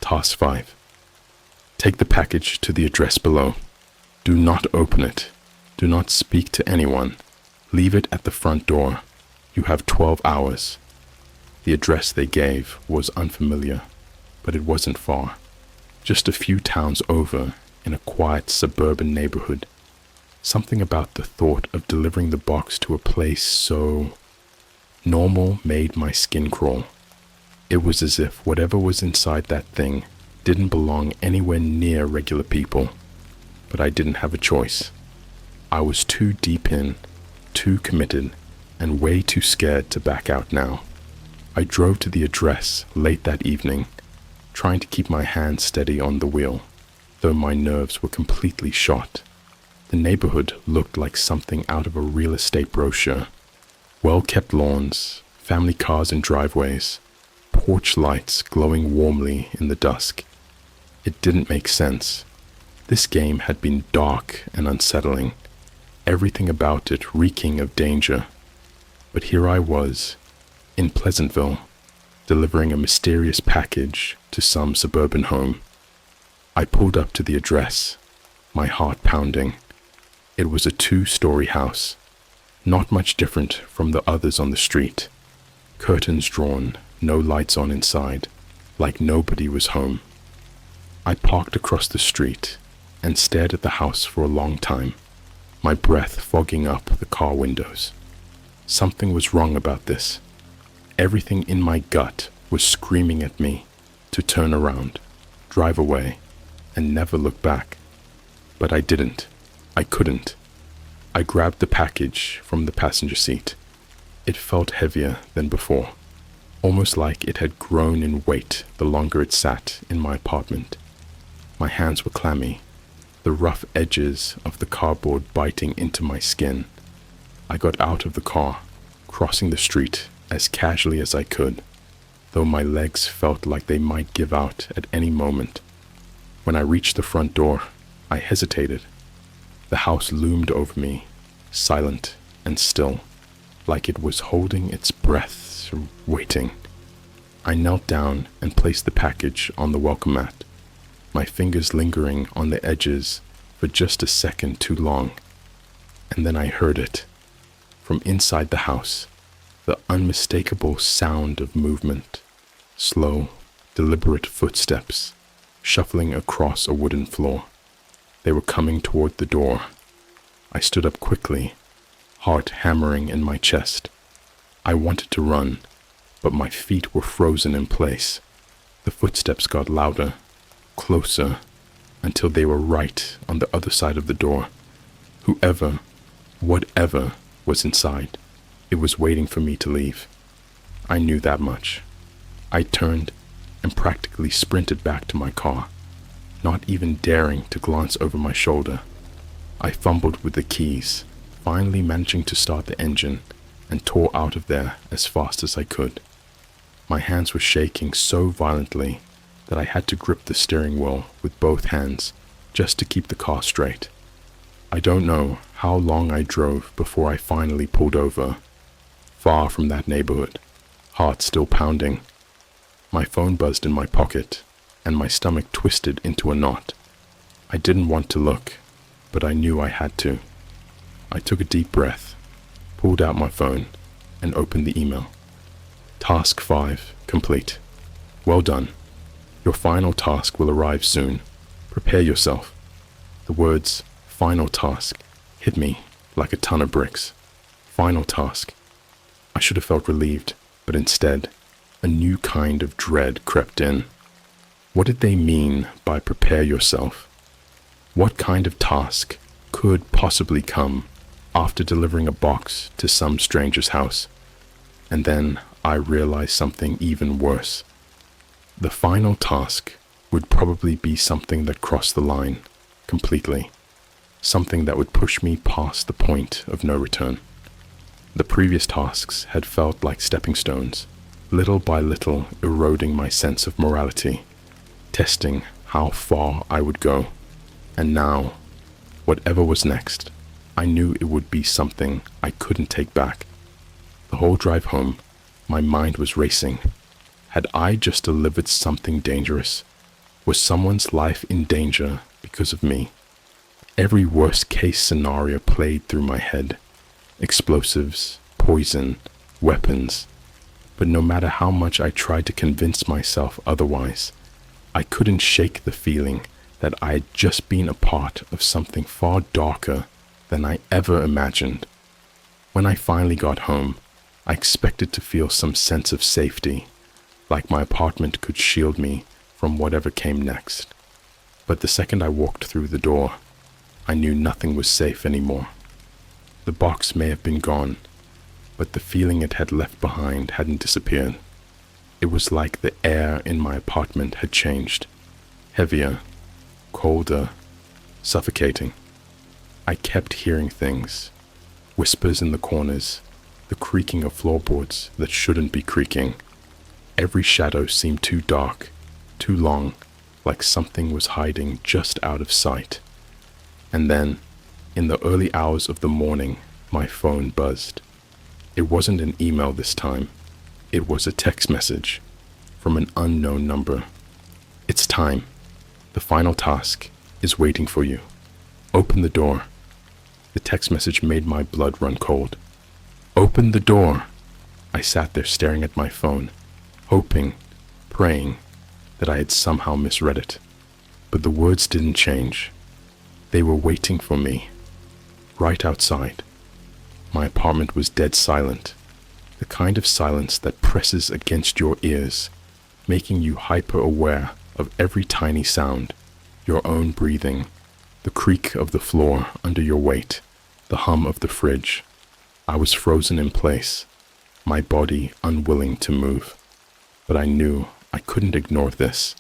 Task 5. Take the package to the address below. Do not open it. Do not speak to anyone. Leave it at the front door. You have 12 hours. The address they gave was unfamiliar, but it wasn't far. Just a few towns over in a quiet suburban neighborhood. Something about the thought of delivering the box to a place so normal made my skin crawl. It was as if whatever was inside that thing didn't belong anywhere near regular people. But I didn't have a choice. I was too deep in, too committed, and way too scared to back out now. I drove to the address late that evening, trying to keep my hands steady on the wheel, though my nerves were completely shot. The neighborhood looked like something out of a real estate brochure. Well-kept lawns, family cars and driveways, porch lights glowing warmly in the dusk. It didn't make sense. This game had been dark and unsettling, everything about it reeking of danger. But here I was, in Pleasantville, delivering a mysterious package to some suburban home. I pulled up to the address, my heart pounding. It was a 2-story house, not much different from the others on the street. Curtains drawn, no lights on inside, like nobody was home. I parked across the street and stared at the house for a long time, my breath fogging up the car windows. Something was wrong about this. Everything in my gut was screaming at me to turn around, drive away, and never look back. But I didn't. I couldn't. I grabbed the package from the passenger seat. It felt heavier than before, almost like it had grown in weight the longer it sat in my apartment. My hands were clammy, the rough edges of the cardboard biting into my skin. I got out of the car, crossing the street as casually as I could, though my legs felt like they might give out at any moment. When I reached the front door, I hesitated. The house loomed over me, silent and still, like it was holding its breath, waiting. I knelt down and placed the package on the welcome mat, my fingers lingering on the edges for just a second too long. And then I heard it. From inside the house, the unmistakable sound of movement, slow, deliberate footsteps, shuffling across a wooden floor. They were coming toward the door. I stood up quickly, heart hammering in my chest. I wanted to run, but my feet were frozen in place. The footsteps got louder, closer, until they were right on the other side of the door. Whoever, whatever was inside, it was waiting for me to leave. I knew that much. I turned and practically sprinted back to my car, not even daring to glance over my shoulder. I fumbled with the keys, finally managing to start the engine, and tore out of there as fast as I could. My hands were shaking so violently that I had to grip the steering wheel with both hands just to keep the car straight. I don't know how long I drove before I finally pulled over, far from that neighborhood, heart still pounding. My phone buzzed in my pocket, and my stomach twisted into a knot. I didn't want to look, but I knew I had to. I took a deep breath, pulled out my phone, and opened the email. Task 5 complete. Well done. Your final task will arrive soon. Prepare yourself. The words, final task, hit me like a ton of bricks. Final task. I should have felt relieved, but instead, a new kind of dread crept in. What did they mean by prepare yourself? What kind of task could possibly come after delivering a box to some stranger's house? And then I realized something even worse. The final task would probably be something that crossed the line completely, something that would push me past the point of no return. The previous tasks had felt like stepping stones, little by little eroding my sense of morality, testing how far I would go. And now, whatever was next, I knew it would be something I couldn't take back. The whole drive home, my mind was racing. Had I just delivered something dangerous? Was someone's life in danger because of me? Every worst-case scenario played through my head. Explosives, poison, weapons. But no matter how much I tried to convince myself otherwise, I couldn't shake the feeling that I had just been a part of something far darker than I ever imagined. When I finally got home, I expected to feel some sense of safety, like my apartment could shield me from whatever came next. But the second I walked through the door, I knew nothing was safe anymore. The box may have been gone, but the feeling it had left behind hadn't disappeared. It was like the air in my apartment had changed, heavier, colder, suffocating. I kept hearing things, whispers in the corners, the creaking of floorboards that shouldn't be creaking. Every shadow seemed too dark, too long, like something was hiding just out of sight. And then, in the early hours of the morning, my phone buzzed. It wasn't an email this time. It was a text message from an unknown number. It's time. The final task is waiting for you. Open the door. The text message made my blood run cold. Open the door. I sat there staring at my phone, hoping, praying that I had somehow misread it. But the words didn't change. They were waiting for me, right outside. My apartment was dead silent, the kind of silence that presses against your ears, making you hyper-aware of every tiny sound, your own breathing, the creak of the floor under your weight, the hum of the fridge. I was frozen in place, my body unwilling to move. But I knew I couldn't ignore this.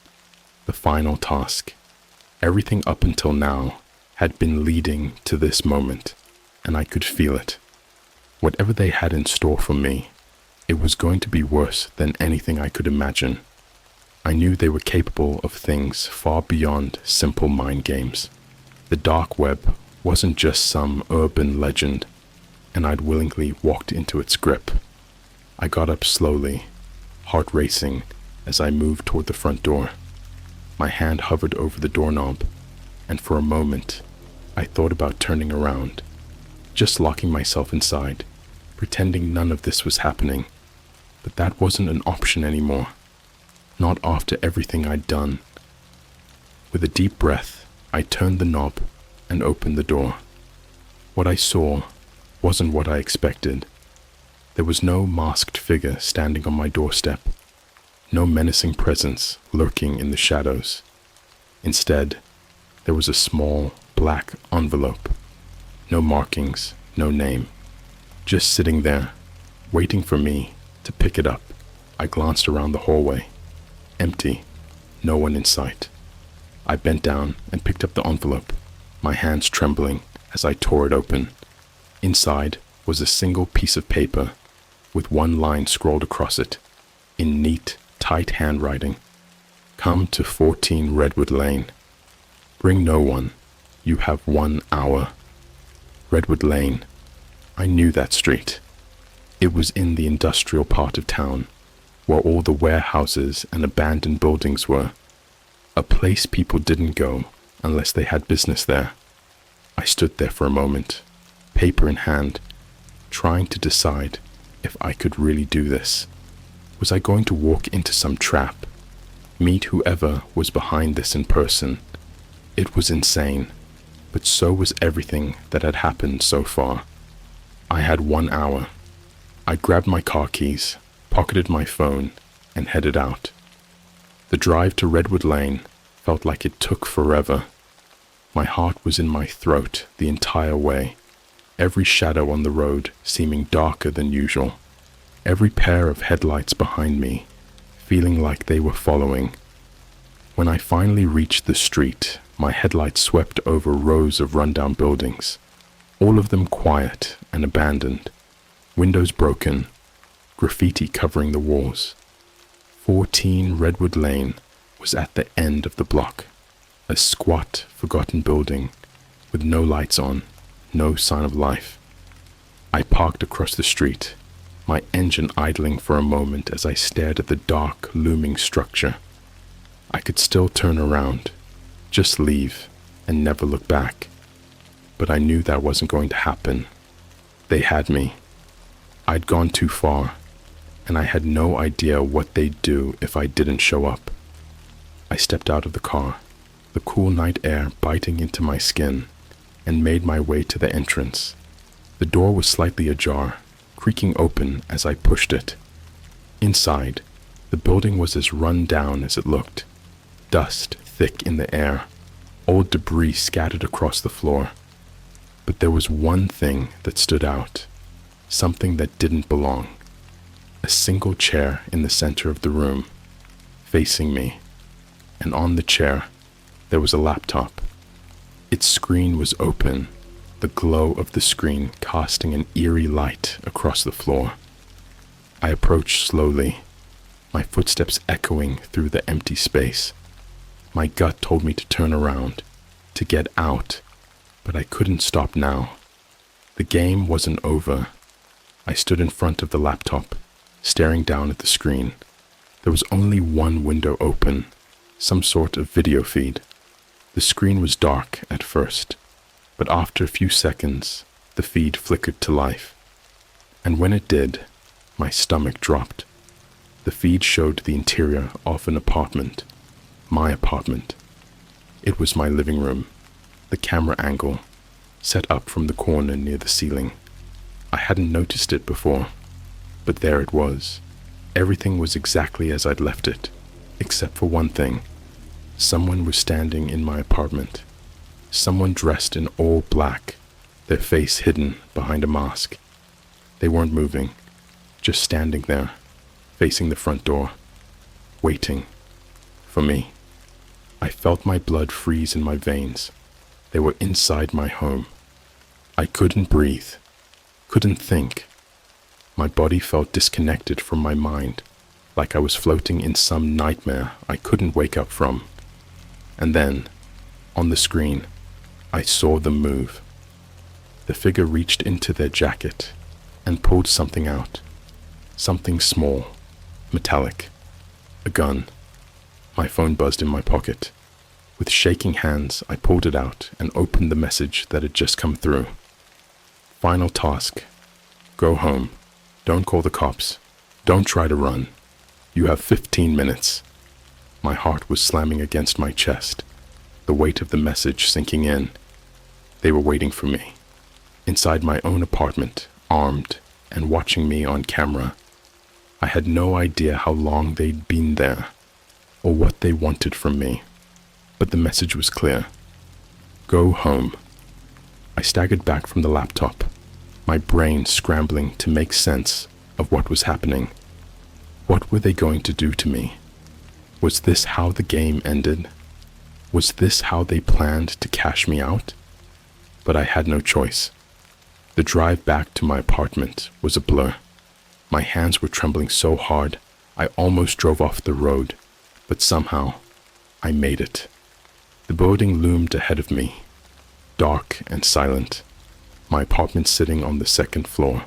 The final task. Everything up until now had been leading to this moment, and I could feel it. Whatever they had in store for me, it was going to be worse than anything I could imagine. I knew they were capable of things far beyond simple mind games. The dark web wasn't just some urban legend, and I'd willingly walked into its grip. I got up slowly, heart racing, as I moved toward the front door. My hand hovered over the doorknob, and for a moment, I thought about turning around, just locking myself inside, pretending none of this was happening. But that wasn't an option anymore. Not after everything I'd done. With a deep breath, I turned the knob and opened the door. What I saw wasn't what I expected. There was no masked figure standing on my doorstep, no menacing presence lurking in the shadows. Instead, there was a small, black envelope. No markings, no name. Just sitting there, waiting for me to pick it up. I glanced around the hallway. Empty, no one in sight. I bent down and picked up the envelope, my hands trembling as I tore it open. Inside was a single piece of paper with one line scrawled across it, in neat, tight handwriting. Come to 14 Redwood Lane. Bring no one. You have 1 hour. Redwood Lane. I knew that street. It was in the industrial part of town, where all the warehouses and abandoned buildings were. A place people didn't go unless they had business there. I stood there for a moment, paper in hand, trying to decide if I could really do this. Was I going to walk into some trap, meet whoever was behind this in person? It was insane, but so was everything that had happened so far. I had 1 hour. I grabbed my car keys, pocketed my phone, and headed out. The drive to Redwood Lane felt like it took forever. My heart was in my throat the entire way, every shadow on the road seeming darker than usual, every pair of headlights behind me feeling like they were following. When I finally reached the street, my headlights swept over rows of rundown buildings, all of them quiet and abandoned, windows broken, graffiti covering the walls. 14 Redwood Lane was at the end of the block, a squat, forgotten building with no lights on, no sign of life. I parked across the street, my engine idling for a moment as I stared at the dark, looming structure. I could still turn around, just leave, and never look back. But I knew that wasn't going to happen. They had me. I'd gone too far, and I had no idea what they'd do if I didn't show up. I stepped out of the car, the cool night air biting into my skin, and made my way to the entrance. The door was slightly ajar, creaking open as I pushed it. Inside, the building was as run down as it looked. Dust thick in the air, old debris scattered across the floor. But there was one thing that stood out, something that didn't belong. A single chair in the center of the room, facing me, and on the chair, there was a laptop. Its screen was open, the glow of the screen casting an eerie light across the floor. I approached slowly, my footsteps echoing through the empty space. My gut told me to turn around, to get out, but I couldn't stop now. The game wasn't over. I stood in front of the laptop, staring down at the screen. There was only one window open, some sort of video feed. The screen was dark at first, but after a few seconds, the feed flickered to life. And when it did, my stomach dropped. The feed showed the interior of an apartment. My apartment. It was my living room, the camera angle, set up from the corner near the ceiling. I hadn't noticed it before, but there it was. Everything was exactly as I'd left it, except for one thing. Someone was standing in my apartment. Someone dressed in all black, their face hidden behind a mask. They weren't moving, just standing there, facing the front door, waiting for me. I felt my blood freeze in my veins. They were inside my home. I couldn't breathe, couldn't think, My body felt disconnected from my mind, like I was floating in some nightmare I couldn't wake up from. And then, on the screen, I saw them move. The figure reached into their jacket and pulled something out. Something small, metallic, a gun. My phone buzzed in my pocket. With shaking hands, I pulled it out and opened the message that had just come through. Final task. Go home. Don't call the cops. Don't try to run. You have 15 minutes. My heart was slamming against my chest, the weight of the message sinking in. They were waiting for me, inside my own apartment, armed and watching me on camera. I had no idea how long they'd been there, or what they wanted from me, but the message was clear. Go home. I staggered back from the laptop, my brain scrambling to make sense of what was happening. What were they going to do to me? Was this how the game ended? Was this how they planned to cash me out? But I had no choice. The drive back to my apartment was a blur. My hands were trembling so hard, I almost drove off the road, but somehow, I made it. The building loomed ahead of me, dark and silent. My apartment sitting on the second floor,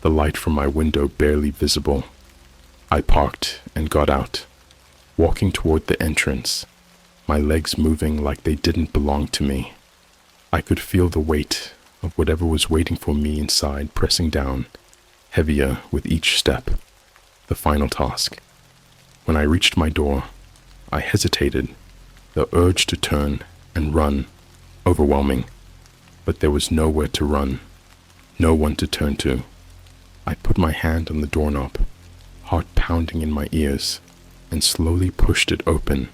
the light from my window barely visible. I parked and got out, walking toward the entrance, my legs moving like they didn't belong to me. I could feel the weight of whatever was waiting for me inside pressing down, heavier with each step. The final task. When I reached my door, I hesitated, the urge to turn and run overwhelming. But there was nowhere to run, no one to turn to. I put my hand on the doorknob, heart pounding in my ears, and slowly pushed it open.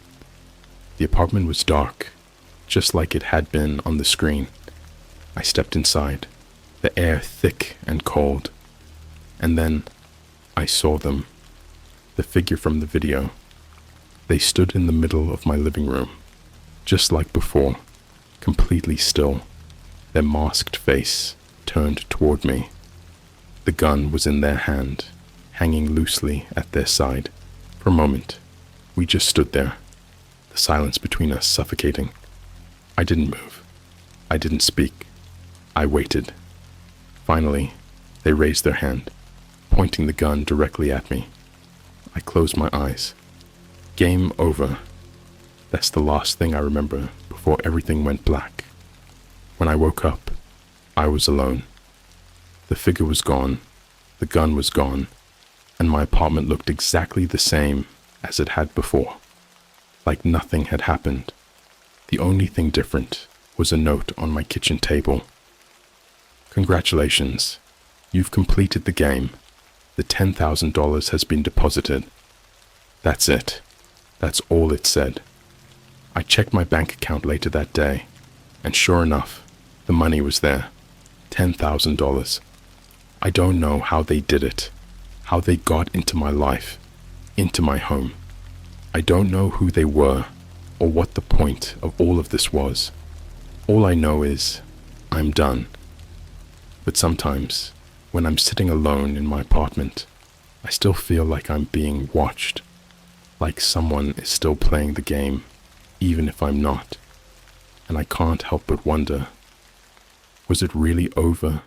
The apartment was dark, just like it had been on the screen. I stepped inside, the air thick and cold. And then I saw them, the figure from the video. They stood in the middle of my living room, just like before, completely still, their masked face turned toward me. The gun was in their hand, hanging loosely at their side. For a moment, we just stood there, the silence between us suffocating. I didn't move. I didn't speak. I waited. Finally, they raised their hand, pointing the gun directly at me. I closed my eyes. Game over. That's the last thing I remember before everything went black. When I woke up, I was alone. The figure was gone, the gun was gone, and my apartment looked exactly the same as it had before, like nothing had happened. The only thing different was a note on my kitchen table. Congratulations, you've completed the game. The $10,000 has been deposited. That's it. That's all it said. I checked my bank account later that day, and sure enough, the money was there. $10,000. I don't know how they did it, how they got into my life, into my home. I don't know who they were, or what the point of all of this was. All I know is, I'm done. But sometimes, when I'm sitting alone in my apartment, I still feel like I'm being watched, like someone is still playing the game, even if I'm not. And I can't help but wonder, was it really over